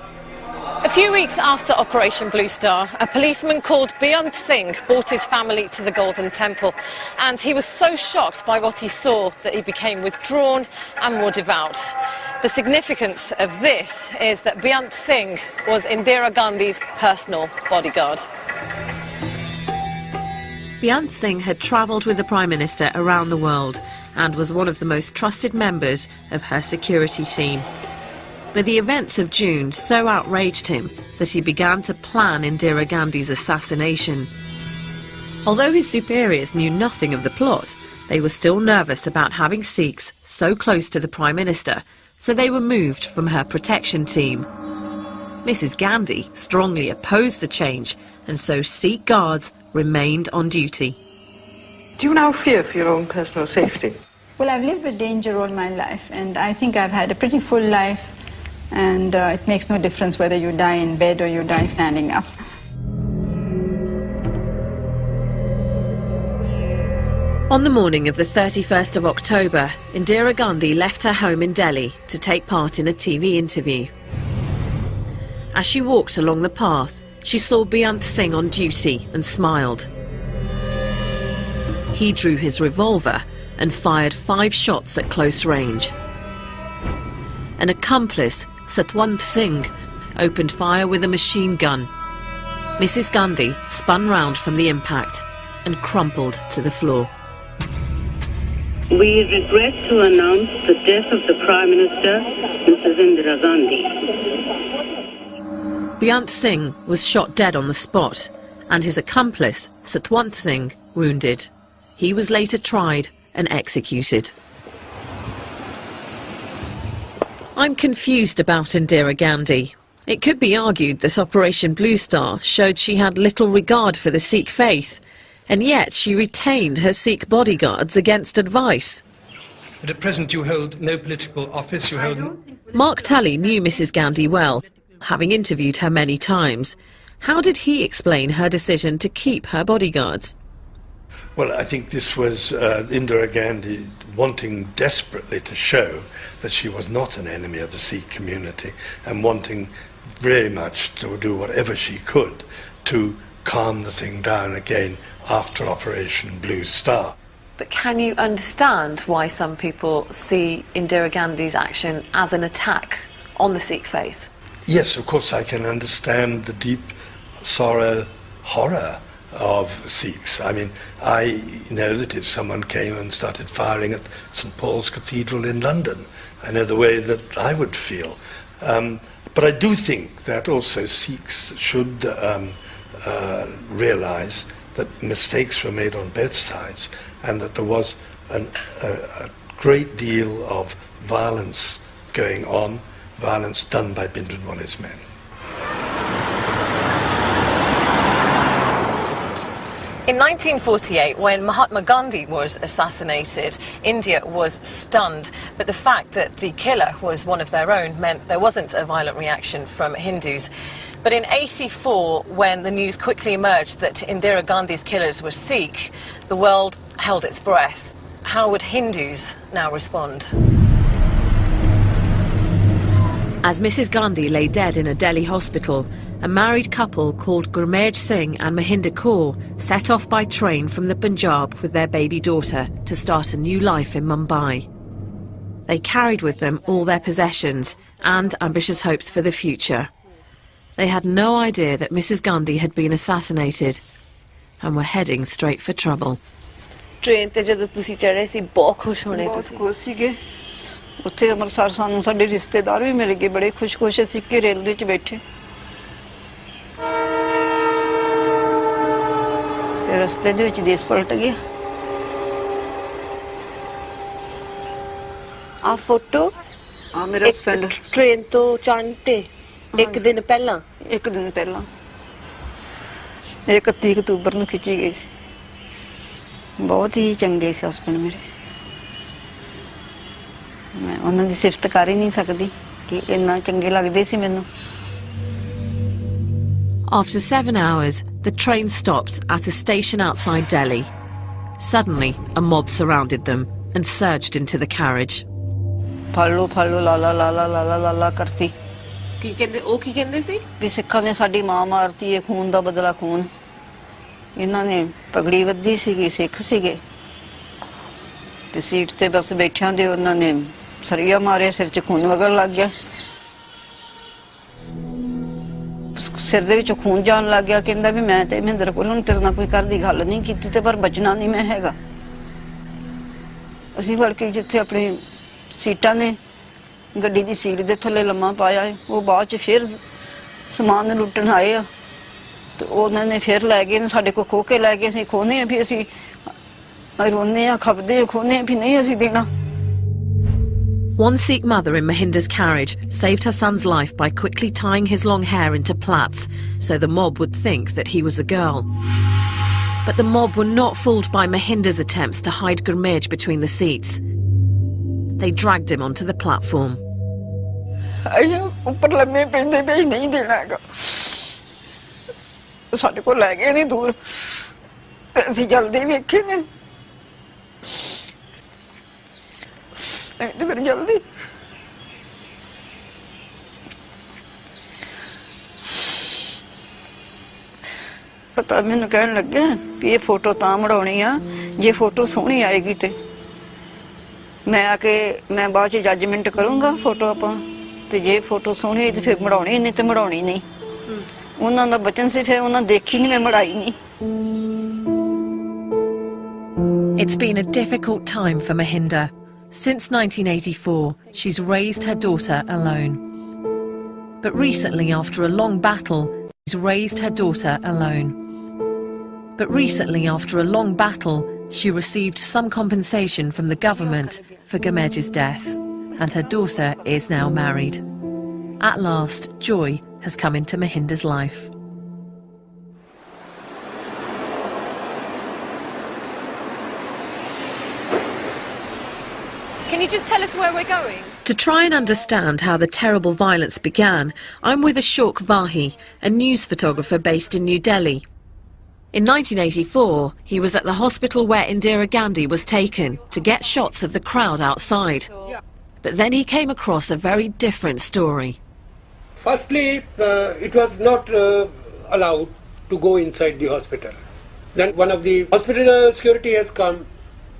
A few weeks after Operation Blue Star, a policeman called Beyant Singh brought his family to the Golden Temple, and he was so shocked by what he saw that he became withdrawn and more devout. The significance of this is that Beyant Singh was Indira Gandhi's personal bodyguard. Beyant Singh had travelled with the Prime Minister around the world and was one of the most trusted members of her security team. But the events of June so outraged him that he began to plan Indira Gandhi's assassination. Although his superiors knew nothing of the plot, they were still nervous about having Sikhs so close to the Prime Minister, so they were moved from her protection team. Mrs. Gandhi strongly opposed the change, and so Sikh guards remained on duty. Do you now fear for your own personal safety? Well, I've lived with danger all my life, and I think I've had a pretty full life, and it makes no difference whether you die in bed or you die standing up. On the morning of the 31st of October, Indira Gandhi left her home in Delhi to take part in a TV interview. As she walked along the path, she saw Beyant Singh on duty and smiled. He drew his revolver and fired 5 shots at close range. An accomplice, Satwant Singh, opened fire with a machine gun. Mrs. Gandhi spun round from the impact and crumpled to the floor. We regret to announce the death of the Prime Minister, Mrs. Indira Gandhi. Beyant Singh was shot dead on the spot, and his accomplice, Satwant Singh, wounded. He was later tried and executed. I'm confused about Indira Gandhi. It could be argued that Operation Blue Star showed she had little regard for the Sikh faith, and yet she retained her Sikh bodyguards against advice. But at present you hold no political office, you hold... Mark Tully knew Mrs Gandhi well, having interviewed her many times. How did he explain her decision to keep her bodyguards? Well, I think this was Indira Gandhi wanting desperately to show that she was not an enemy of the Sikh community and wanting very much to do whatever she could to calm the thing down again after Operation Blue Star. But can you understand why some people see Indira Gandhi's action as an attack on the Sikh faith? Yes, of course I can understand the deep sorrow, horror of Sikhs. I mean, I know that if someone came and started firing at St Paul's Cathedral in London, I know the way that I would feel. But I do think that also Sikhs should realise that mistakes were made on both sides and that there was a great deal of violence going on, violence done by Bhindranwale's men. In 1948, when Mahatma Gandhi was assassinated, India was stunned. But the fact that the killer was one of their own meant there wasn't a violent reaction from Hindus. But in '84, when the news quickly emerged that Indira Gandhi's killers were Sikh, the world held its breath. How would Hindus now respond? As Mrs Gandhi lay dead in a Delhi hospital, a married couple called Gurmeet Singh and Mahinder Kaur set off by train from the Punjab with their baby daughter to start a new life in Mumbai. They carried with them all their possessions and ambitious hopes for the future. They had no idea that Mrs Gandhi had been assassinated and were heading straight for trouble. Train te jadon tusi chade si bahut khush hone tusi khush sige utte amritsar sanu sade rishtedar vi mil gaye bade khush assi ke railway ch baithe रस्ते दे विच देश पलट गया आ photo आ मेरा friend train तो चढ़ते एक दिन पहला 31 अक्तूबर ਨੂੰ ਖਿੱਚੀ ਗਈ ਸੀ ਬਹੁਤ ਹੀ ਚੰਗੇ ਸੀ ਹਸਬੰਡ ਮੇਰੇ ਮੈਂ ਉਹਨਾਂ ਦੀ ਸਿਫਤ ਕਰ ਹੀ ਨਹੀਂ ਸਕਦੀ ਕਿ ਇੰਨਾ ਚੰਗੇ ਲੱਗਦੇ ਸੀ ਮੈਨੂੰ After 7 hours, the train stopped at a station outside Delhi. Suddenly, a mob surrounded them and surged into the carriage. Fallo, fallo, la la la la la la la la karti. ਕੀ ਕਹਿੰਦੇ ਸੀ ਵੀ ਸਿੱਖਾਂ ਨੇ ਸਾਡੀ ਮਾਂ ਮਾਰਤੀ ਹੈ ਖੂਨ ਦਾ ਬਦਲਾ ਖੂਨ ਇਹਨਾਂ ਨੇ ਪਗੜੀ ਵੱਧੀ ਸੀਗੀ ਸਿੱਖ ਸੀਗੇ ਤੇ ਸੀਟ ਤੇ ਬਸ ਬੈਠਿਆਂ ਦੇ ਉਹਨਾਂ ਨੇ ਸਰੀਆ ਮਾਰਿਆ ਸਿਰ 'ਚ ਖੂਨ ਵਗਣ ਲੱਗ ਗਿਆ ਸਿਰ ਦੇ ਵਿੱਚੋਂ ਖੂਨ ਜਾਣ ਲੱਗ ਗਿਆ ਕਹਿੰਦਾ ਵੀ ਮੈਂ ਤੇ ਮਹਿੰਦਰ ਕੋਲ ਹੁਣ ਤੇਰੇ ਨਾਲ ਕੋਈ ਘਰ ਦੀ ਗੱਲ ਨਹੀਂ ਕੀਤੀ ਤੇ ਪਰ ਬਚਣਾ ਨਹੀਂ ਮੈਂ ਹੈਗਾ ਅਸੀਂ ਵੜ ਕੇ ਜਿੱਥੇ ਆਪਣੀ ਸੀਟਾਂ ਨੇ ਗੱਡੀ ਦੀ ਸੀਟ ਦੇ ਥੱਲੇ ਲੰਮਾ ਪਾਇਆ ਉਹ ਬਾਅਦ ਚ ਫਿਰ ਸਮਾਨ ਲੁੱਟਣ ਆਏ ਆ ਤੇ ਉਹਨਾਂ ਨੇ ਫਿਰ ਲੈ ਗਏ ਸਾਡੇ ਕੋਲ ਖੋ ਕੇ ਲੈ ਗਏ ਅਸੀਂ ਖੋਨੇ ਆ ਵੀ ਅਸੀਂ ਰੋਨੇ ਆ ਖਪਦੇ ਖੋਨੇ ਵੀ ਨਹੀਂ ਅਸੀਂ ਦੇਣਾ One Sikh mother in Mahinder's carriage saved her son's life by quickly tying his long hair into plaits so the mob would think that he was a girl. But the mob were not fooled by Mahinder's attempts to hide Gurmeet between the seats. They dragged him onto the platform. ਉੱਪਰ ਲੰਮੇ ਪੈਂਦੇ ਪਏ ਨਹੀਂ ਦੇਣਾ ਹੈਗਾ ਸਾਡੇ ਕੋਲ ਲੈ ਗਏ ਨਹੀਂ ਦੂਰ ਅਸੀਂ ਜਲਦੀ ਵੇਖੇ ਨੇ ਤੇ ਫਿਰ ਜਲਦੀ ਪਤਾ ਮੈਨੂੰ ਕਹਿਣ ਲੱਗਿਆ ਵੀ ਇਹ ਫੋਟੋ ਤਾਂ ਮੜਾਉਣੀ ਆ ਜੇ ਫੋਟੋ ਸੋਹਣੀ ਆਏਗੀ ਤੇ ਮੈਂ ਆ ਕੇ ਮੈਂ ਬਾਅਦ ਚ ਜੱਜਮੈਂਟ ਕਰੂੰਗਾ ਫੋਟੋ ਆਪਾਂ ਤੇ ਜੇ ਫੋਟੋ ਸੋਹਣੀ ਹੋਈ ਤੇ ਫਿਰ ਮੜਾਉਣੀ ਨਹੀਂ ਤੇ ਮੜਾਉਣੀ ਨਹੀਂ ਉਹਨਾਂ ਦਾ ਬਚਨ ਸੀ ਫਿਰ ਉਹਨਾਂ ਦੇਖੀ ਨਹੀਂ ਮੈਂ ਮੜਾਈ ਨਹੀਂ It's been a difficult time for Mahinder. Since 1984, she's raised her daughter alone. But recently, after a long battle, she received some compensation from the government for Gurmeet's death. and her daughter is now married. At last, joy has come into Mahinder's life. Can you just tell us where we're going? To try and understand how the terrible violence began, I'm with Ashok Vahi, a news photographer based in New Delhi. In 1984, he was at the hospital where Indira Gandhi was taken to get shots of the crowd outside. But then he came across a very different story. Firstly, it was not allowed to go inside the hospital. Then one of the hospital security has come.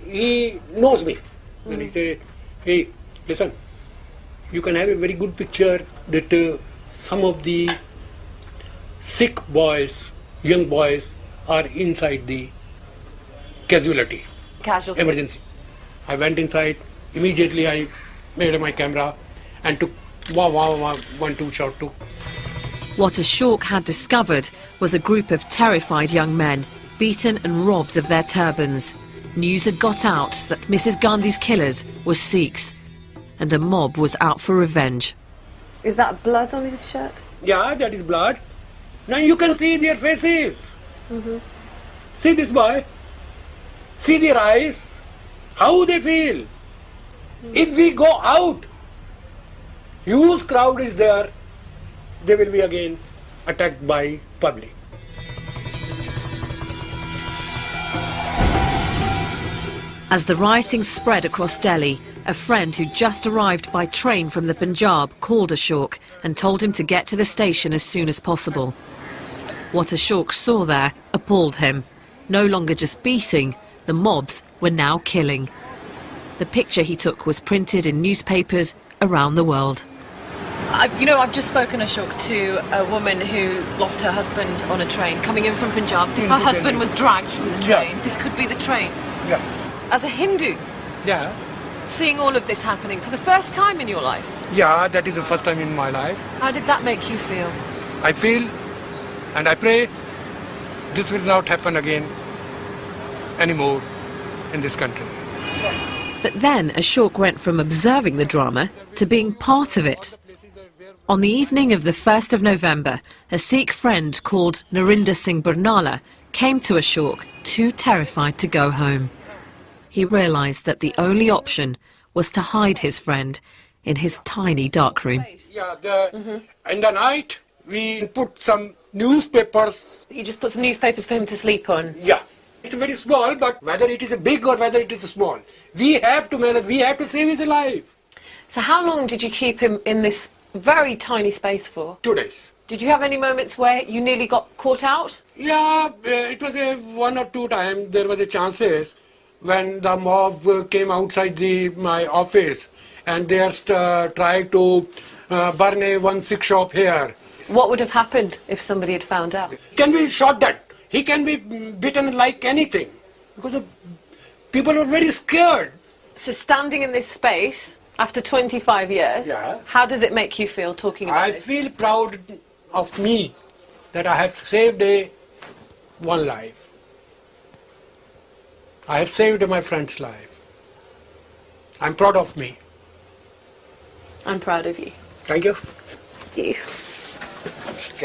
He knows me. And he said, hey, listen, you can have a very good picture that some of the Sikh boys, young boys, are inside the casualty. Emergency. I went inside, immediately I made my camera and took one, two shot took. What Ashok had discovered was a group of terrified young men, beaten and robbed of their turbans. News had got out that Mrs. Gandhi's killers were Sikhs, and a mob was out for revenge. Is that blood on his shirt? Yeah, that is blood. Now you can see their faces. See this boy. See their eyes. How they feel. If we go out, huge crowd is there, they will be again attacked by public. As the rioting spread across Delhi, a friend who just arrived by train from the Punjab called Ashok and told him to get to the station as soon as possible. What Ashok saw there appalled him. No longer just beating, the mobs were now killing. The picture he took was printed in newspapers around the world. I've just spoken, Ashok, to a woman who lost her husband on a train coming in from Punjab. Her husband was dragged from the train. Yeah. This could be the train. Yeah. As a Hindu, seeing all of this happening for the first time in your life. Yeah, that is the first time in my life. How did that make you feel? I feel and I pray this will not happen again anymore in this country. But then Ashok went from observing the drama to being part of it. On the evening of the 1st of November, a Sikh friend called Narinder Singh Barnala came to Ashok, too terrified to go home. He realised that the only option was to hide his friend in his tiny dark room. Yeah, in the night we put some newspapers. You just put some newspapers for him to sleep on? Yeah. It's very small, but whether it is a big or whether it is a small, we have to manage, we have to save his life. So how long did you keep him in this very tiny space for? 2 days. Did you have any moments where you nearly got caught out? Yeah, it was one or two times there was a chances when the mob came outside my office and they are trying to burn one Sikh shop here. What would have happened if somebody had found out? He can be shot dead. He can be beaten like anything because people are very scared. So standing in this space after 25 years, how does it make you feel talking about I this? feel proud of me that I have saved one life. I have saved my friend's life. I'm proud of me. I'm proud of you. Thank you. Thank you.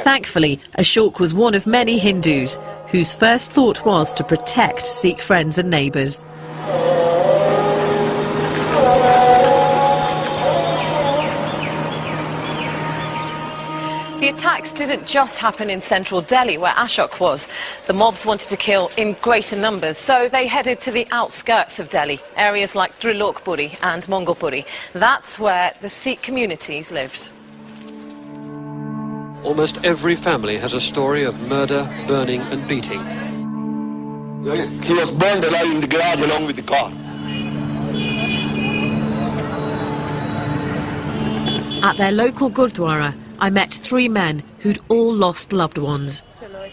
Thankfully, Ashok was one of many Hindus whose first thought was to protect Sikh friends and neighbours. The attacks didn't just happen in central Delhi, where Ashok was. The mobs wanted to kill in greater numbers, so they headed to the outskirts of Delhi, areas like Trilokpuri and Mongolpuri. That's where the Sikh communities lived. Almost every family has a story of murder, burning and beating. He was burned alive in the garage along with the car. At their local Gurdwara, I met 3 men who'd all lost loved ones.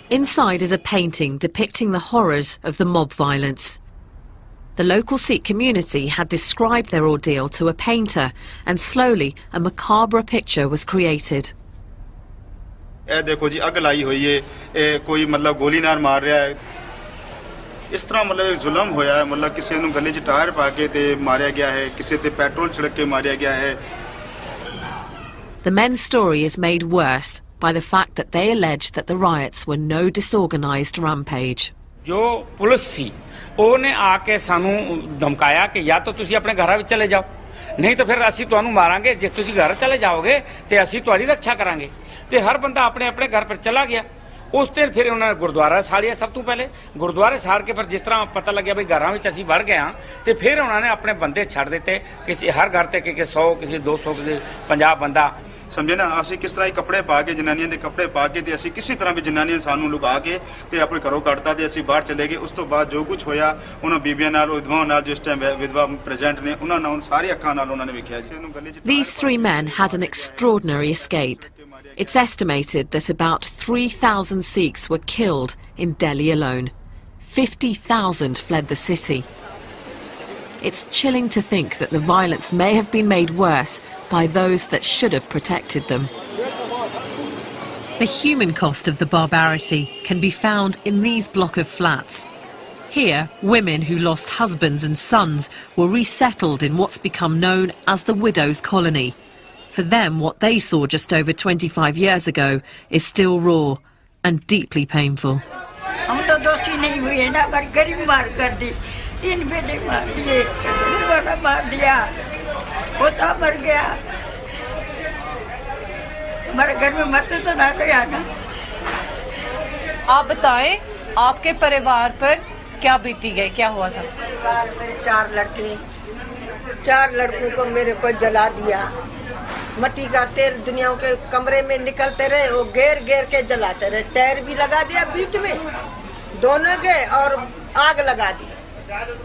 Inside is a painting depicting the horrors of the mob violence. The local Sikh community had described their ordeal to a painter, and slowly a macabre picture was created. ਇਸ ਤਰ੍ਹਾਂ ਮਤਲਬ ਇੱਕ ਜ਼ੁਲਮ ਹੋਇਆ ਹੈ ਮਤਲਬ ਕਿਸੇ ਨੂੰ ਗਲੇ 'ਚ ਟਾਇਰ ਪਾ ਕੇ ਤੇ ਮਾਰਿਆ ਗਿਆ ਹੈ ਕਿਸੇ ਤੇ ਪੈਟਰੋਲ ਛਿੜਕ ਕੇ ਮਾਰਿਆ ਗਿਆ ਹੈ The men's story is made worse by the fact that they allege that the riots were no disorganized rampage. जो पुलिस सी ਉਹਨੇ ਆ ਕੇ ਸਾਨੂੰ ਧਮਕਾਇਆ ਕਿ ਜਾਂ ਤਾਂ ਤੁਸੀਂ ਆਪਣੇ ਘਰਾਂ ਵਿੱਚ ਚਲੇ ਜਾਓ ਨਹੀਂ ਤਾਂ ਫਿਰ ਅਸੀਂ ਤੁਹਾਨੂੰ ਮਾਰਾਂਗੇ ਜੇ ਤੁਸੀਂ ਘਰ ਚਲੇ ਜਾਓਗੇ ਤੇ ਅਸੀਂ ਤੁਹਾਡੀ ਰੱਖਿਆ ਕਰਾਂਗੇ ਤੇ ਹਰ ਬੰਦਾ ਆਪਣੇ ਆਪਣੇ ਘਰ ਪਰ ਚਲਾ ਗਿਆ ਉਸ ਤੇ ਫਿਰ ਉਹਨਾਂ ਨੇ ਗੁਰਦੁਆਰਾ ਸਾੜਿਆ ਸਭ ਤੋਂ ਪਹਿਲੇ ਗੁਰਦੁਆਰੇ ਸਾੜ ਕੇ ਫਿਰ ਜਿਸ ਤਰ੍ਹਾਂ ਪਤਾ ਲੱਗਿਆ ਵੀ ਘਰਾਂ ਵਿੱਚ ਅਸੀਂ ਵੜ ਗਏ ਹਾਂ ਤੇ ਫਿਰ ਉਹਨਾਂ ਨੇ ਆਪਣੇ ਬੰਦੇ ਛੱਡ ਦਿੱਤੇ ਕਿਸੇ ਹਰ ਘਰ ਤੇ ਕਿ 100 ਕਿਸੇ 200 ਕਿਸੇ 50 ਬੰਦਾ ਸਮਝੇ ਨਾ ਅਸੀਂ ਕਿਸ ਤਰ੍ਹਾਂ ਹੀ ਕੱਪੜੇ ਪਾ ਕੇ ਜਨਾਨੀਆਂ ਦੇ ਕੱਪੜੇ ਪਾ ਕੇ ਤੇ ਅਸੀਂ ਕਿਸੇ ਤਰ੍ਹਾਂ ਵੀ ਜਨਾਨੀਆਂ ਸਾਨੂੰ ਲੁਕਾ ਕੇ ਤੇ ਆਪਣੇ ਘਰੋਂ ਕੱਢਤਾ ਤੇ ਅਸੀਂ ਬਾਹਰ ਚਲੇ ਗਏ ਉਸ ਤੋਂ ਬਾਅਦ ਜੋ ਕੁਝ ਹੋਇਆ ਉਹਨਾਂ ਬੀਬੀਆਂ ਨਾਲ ਵਿਧਵਾਵਾਂ ਨਾਲ ਜਿਸ ਟਾਈਮ ਵਿਧਵਾ ਪ੍ਰੈਜ਼ੈਂਟ ਨੇ ਉਹਨਾਂ ਨਾਲ ਸਾਰੇ ਅੱਖਾਂ ਨਾਲ ਉਹਨਾਂ ਨੇ ਵੇਖਿਆ ਸੀ ਇਹਨੂੰ ਗਲੇ 'ਚ These three men had an extraordinary escape. It's estimated that about 3,000 Sikhs were killed in Delhi alone. 50,000 fled the city. It's chilling to think that the violence may have been made worse by those that should have protected them. The human cost of the barbarity can be found in these block of flats. Here, women who lost husbands and sons were resettled in what's become known as the widows' colony. For them, what they saw just over 25 years ago is still raw and deeply painful. हम तो दोषी नहीं हुए ना, पर गरीब मार कर दी, 3 बेटे मार दिए, बड़ा मार दिया, पोता मर गया, हमारे घर में मरते तो ना गया ना। आप बताएं, आपके परिवार पर क्या बीती गई, क्या हुआ था? मेरे 4 लड़के, 4 लड़कों को मेरे को जला दिया, मट्टी का तेल दुनिया के कमरे में निकलते रहे, वो घेर घेर के जलाते रहे, टायर भी लगा दिया बीच में दोनों के और आग लगा दी।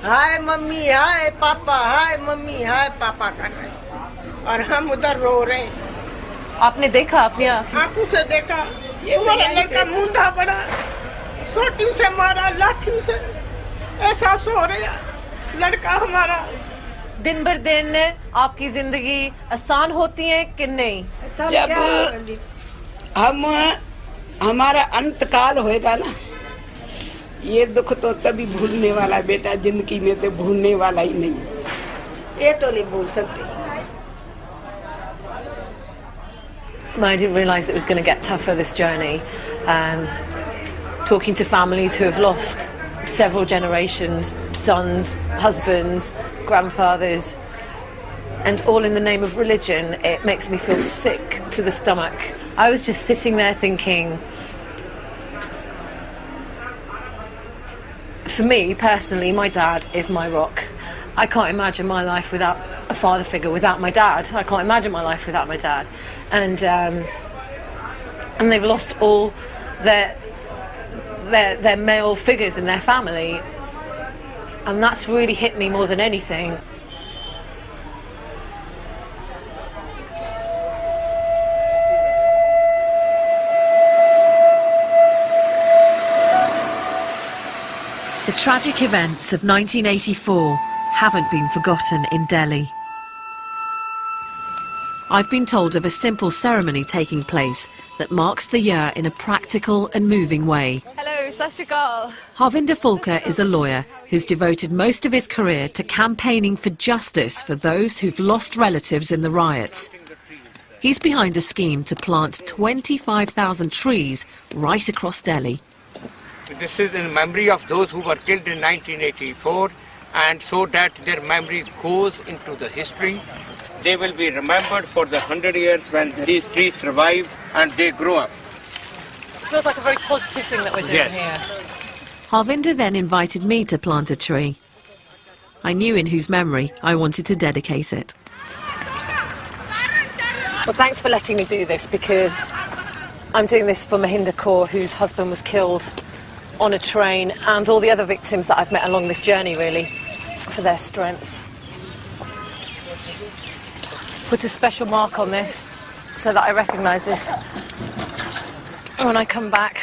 हाय मम्मी हाय पापा, हाय मम्मी हाय पापा कर रहे और हम उधर रो रहे। आपने देखा अपनी आंखों से देखा, ये मेरा लड़का मुंडा बड़ा सोटी से मारा, लाठी से, ऐसा सो रहा लड़का हमारा। दिन भर दिन आपकी जिंदगी आसान होती है कि नहीं? जब हमारा अंतकाल होएगा ना, ये दुख तो तभी भूलने वाला बेटा, जिंदगी में तो भूलने वाला ही नहीं, ये तो नहीं भूल सकते। I didn't realise it was going to get tougher, this journey. Talking to families who have lost several generations, sons, husbands, grandfathers, and all in the name of religion, it makes me feel sick to the stomach. I was just sitting there thinking, for me personally, my dad is my rock. I can't imagine my life without a father figure, without my dad. I can't imagine my life without my dad. And they've lost all their male figures in their family, and that's really hit me more than anything. The tragic events of 1984 haven't been forgotten in Delhi. I've been told of a simple ceremony taking place that marks the year in a practical and moving way. Hello, Sat Shri Akal. Harvinder Fulkar is a lawyer who's devoted most of his career to campaigning for justice for those who've lost relatives in the riots. He's behind a scheme to plant 25,000 trees right across Delhi. This is in memory of those who were killed in 1984, and so that their memory goes into the history. They will be remembered for the 100 years when these trees survive and they grow up. Feels like a very positive thing that we're doing here. Harvinder then invited me to plant a tree. I knew in whose memory I wanted to dedicate it. Well, thanks for letting me do this, because I'm doing this for Mahinder Kaur, whose husband was killed on a train, and all the other victims that I've met along this journey, really, for their strength. Put a special mark on this so that I recognise this when I come back.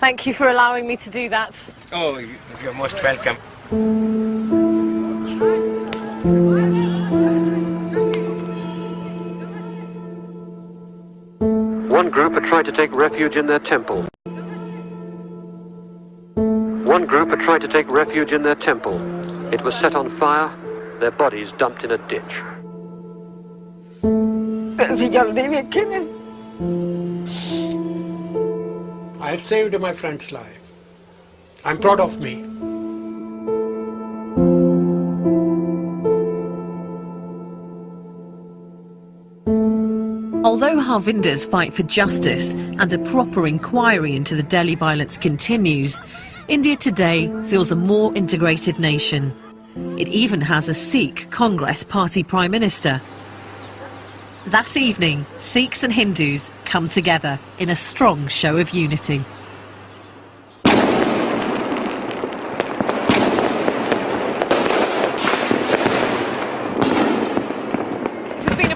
Thank you for allowing me to do that. Oh, you're most welcome. One group had tried to take refuge in their temple. One group had tried to take refuge in their temple. It was set on fire, their bodies dumped in a ditch. I have saved my friend's life. I'm proud of me. Although Harvinder's fight for justice and a proper inquiry into the Delhi violence continues, India today feels a more integrated nation. It even has a Sikh Congress Party Prime Minister. That evening, Sikhs and Hindus come together in a strong show of unity.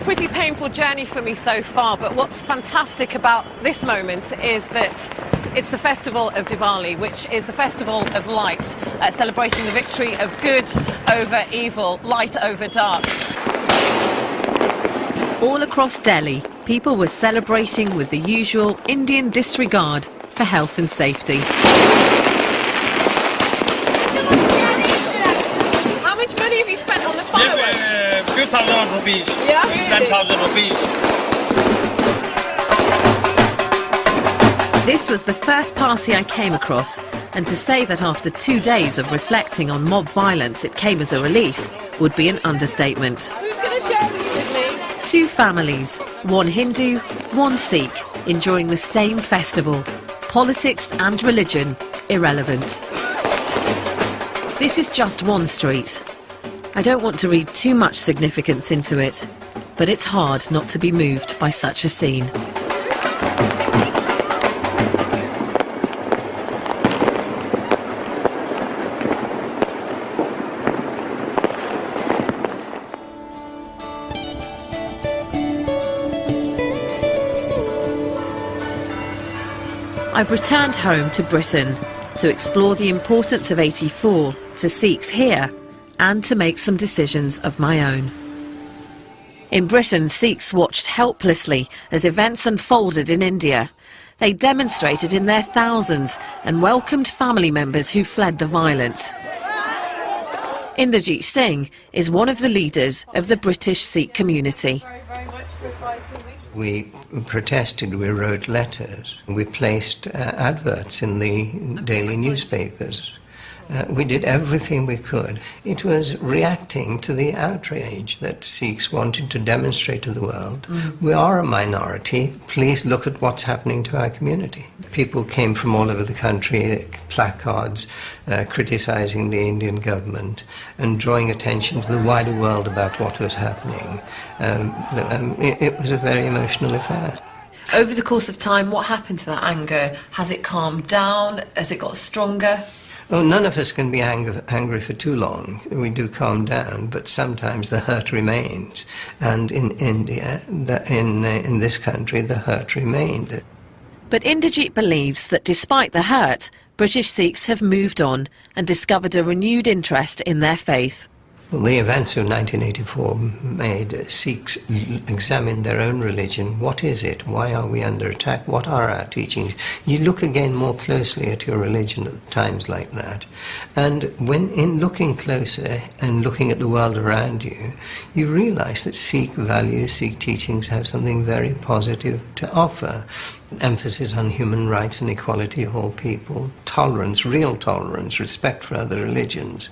Pretty painful journey for me so far, but what's fantastic about this moment is that it's the festival of Diwali, which is the festival of light, celebrating the victory of good over evil, light over dark. All across Delhi, people were celebrating with the usual Indian disregard for health and safety. How much money have you spent on the fireworks? 2,000 rupees. Yeah? 10,000 rupees. This was the first party I came across, and to say that after 2 days of reflecting on mob violence it came as a relief would be an understatement. Who's going to share this with me? 2 families, one Hindu, one Sikh, enjoying the same festival. Politics and religion irrelevant. This is just one street. I don't want to read too much significance into it, but it's hard not to be moved by such a scene. I've returned home to Britain to explore the importance of '84 to Sikhs here and to make some decisions of my own. In Britain, Sikhs watched helplessly as events unfolded in India. They demonstrated in their thousands and welcomed family members who fled the violence. Inderjit Singh is one of the leaders of the British Sikh community. We protested, we wrote letters, we placed adverts in the daily newspapers. We did everything we could. It was reacting to the outrage that Sikhs wanted to demonstrate to the world. We are a minority. Please look at what's happening to our community. People came from all over the country, placards criticizing the Indian government and drawing attention to the wider world about what was happening. It was a very emotional affair. Over the course of time, what happened to that anger? Has it calmed down? Has it got stronger? Oh, none of us can be angry for too long. We do calm down, but sometimes the hurt remains. And in India, in this country, the hurt remained. But Inderjit believes that despite the hurt, British Sikhs have moved on and discovered a renewed interest in their faith. Well, the events of 1984 made Sikhs examine their own religion. What is it? Why are we under attack? What are our teachings? You look again more closely at your religion at times like that. And when in looking closer and looking at the world around you, you realize that Sikh values, Sikh teachings have something very positive to offer. Emphasis on human rights and equality of all people, tolerance, real tolerance, respect for other religions.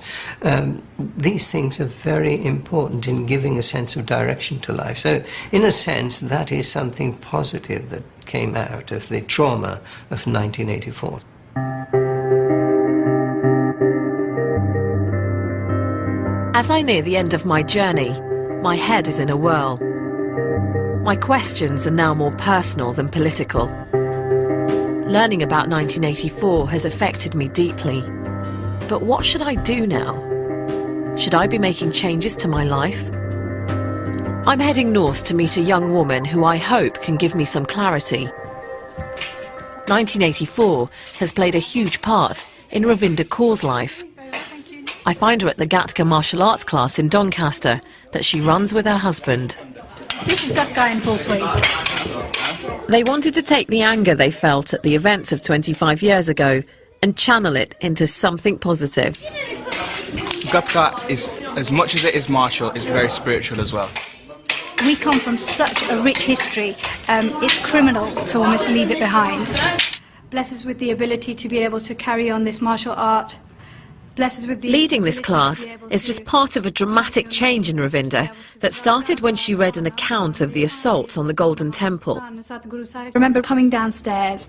These things are very important in giving a sense of direction to life. So, in a sense, that is something positive that came out of the trauma of 1984. As I near the end of my journey, my head is in a whirl. My questions are now more personal than political. Learning about 1984 has affected me deeply. But what should I do now? Should I be making changes to my life? I'm heading north to meet a young woman who I hope can give me some clarity. 1984 has played a huge part in Ravinder Kaur's life. I find her at the Gatka martial arts class in Doncaster that she runs with her husband. This is Gatka in full swing. They wanted to take the anger they felt at the events of 25 years ago and channel it into something positive. Gatka is, as much as it is martial, is very spiritual as well. We come from such a rich history, it's criminal to almost leave it behind. Bless us with the ability to be able to carry on this martial art. Bless us with the Leading this class is just part of a dramatic change in Ravinda that started when she read an account of the assault on the Golden Temple. I remember coming downstairs,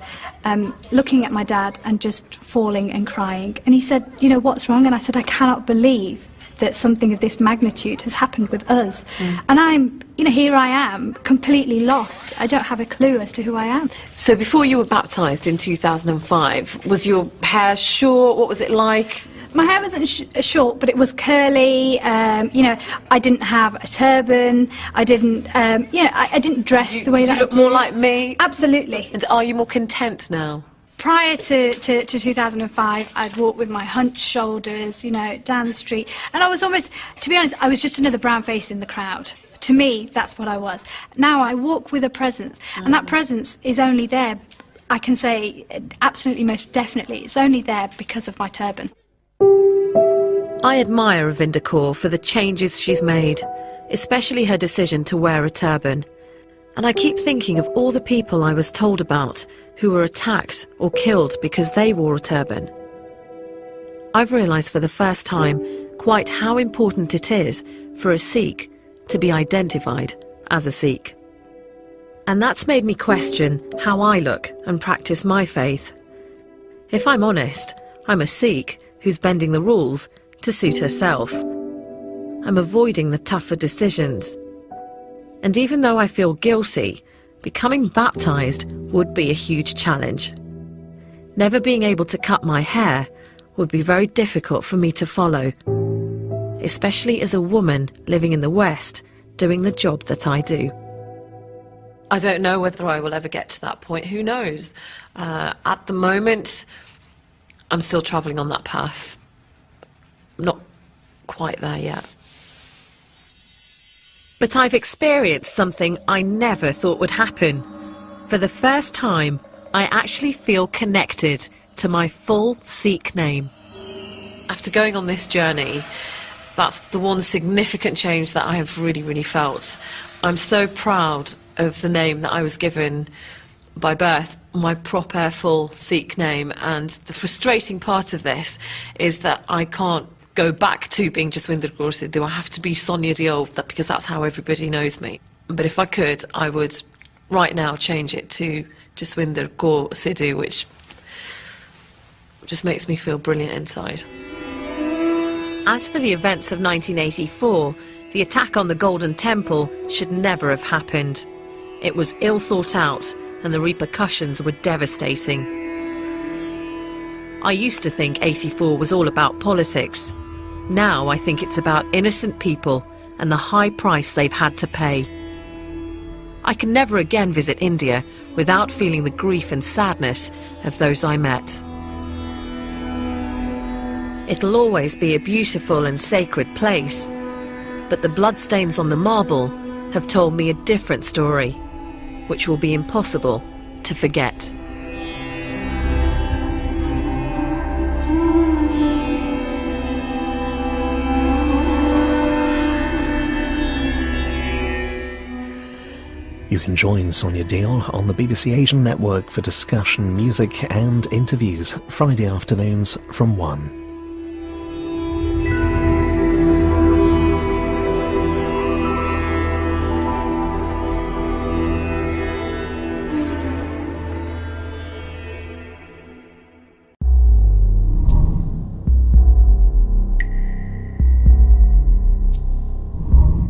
looking at my dad and just falling and crying. And he said, you know, what's wrong? And I said, I cannot believe that something of this magnitude has happened with us. And I'm, you know, here I am, completely lost. I don't have a clue as to who I am. So before you were baptised in 2005, was your hair short? What was it like? My hair wasn't short, but it was curly. You know, I didn't have a turban. I didn't, you know, I didn't dress the way that I do. You look more like me? Absolutely. And are you more content now? Prior to 2005, I'd walk with my hunched shoulders, you know, down the street. And I was almost, to be honest, I was just another brown face in the crowd. To me, that's what I was. Now I walk with a presence, and that presence is only there, I can say, absolutely most definitely, it's only there because of my turban. I admire Ravinda Kaur for the changes she's made, especially her decision to wear a turban. And I keep thinking of all the people I was told about who were attacked or killed because they wore a turban. I've realised for the first time quite how important it is for a Sikh to be identified as a Sikh. And that's made me question how I look and practice my faith. If I'm honest, I'm a Sikh who's bending the rules to suit herself. I'm avoiding the tougher decisions. And even though I feel guilty, becoming baptised would be a huge challenge. Never being able to cut my hair would be very difficult for me to follow, especially as a woman living in the West doing the job that I do. I don't know whether I will ever get to that point. Who knows? At the moment, I'm still travelling on that path. Not quite there yet. But I've experienced something I never thought would happen. For the first time, I actually feel connected to my full Sikh name. After going on this journey, that's the one significant change that I have really felt. I'm so proud of the name that I was given by birth, my proper full Sikh name, and the frustrating part of this is that I can't go back to being Jaswinder Kaur Sidhu. I have to be Sonia Diol, because that's how everybody knows me. But if I could, I would right now change it to Jaswinder Kaur Sidhu, which just makes me feel brilliant inside. As for the events of 1984, the attack on the Golden Temple should never have happened. It was ill thought out, and the repercussions were devastating. I used to think 84 was all about politics. Now I think it's about innocent people and the high price they've had to pay. I can never again visit India without feeling the grief and sadness of those I met. It'll always be a beautiful and sacred place, but the bloodstains on the marble have told me a different story, which will be impossible to forget. You can join Sonia Diol on the BBC Asian Network for discussion, music and interviews, Friday afternoons from 1.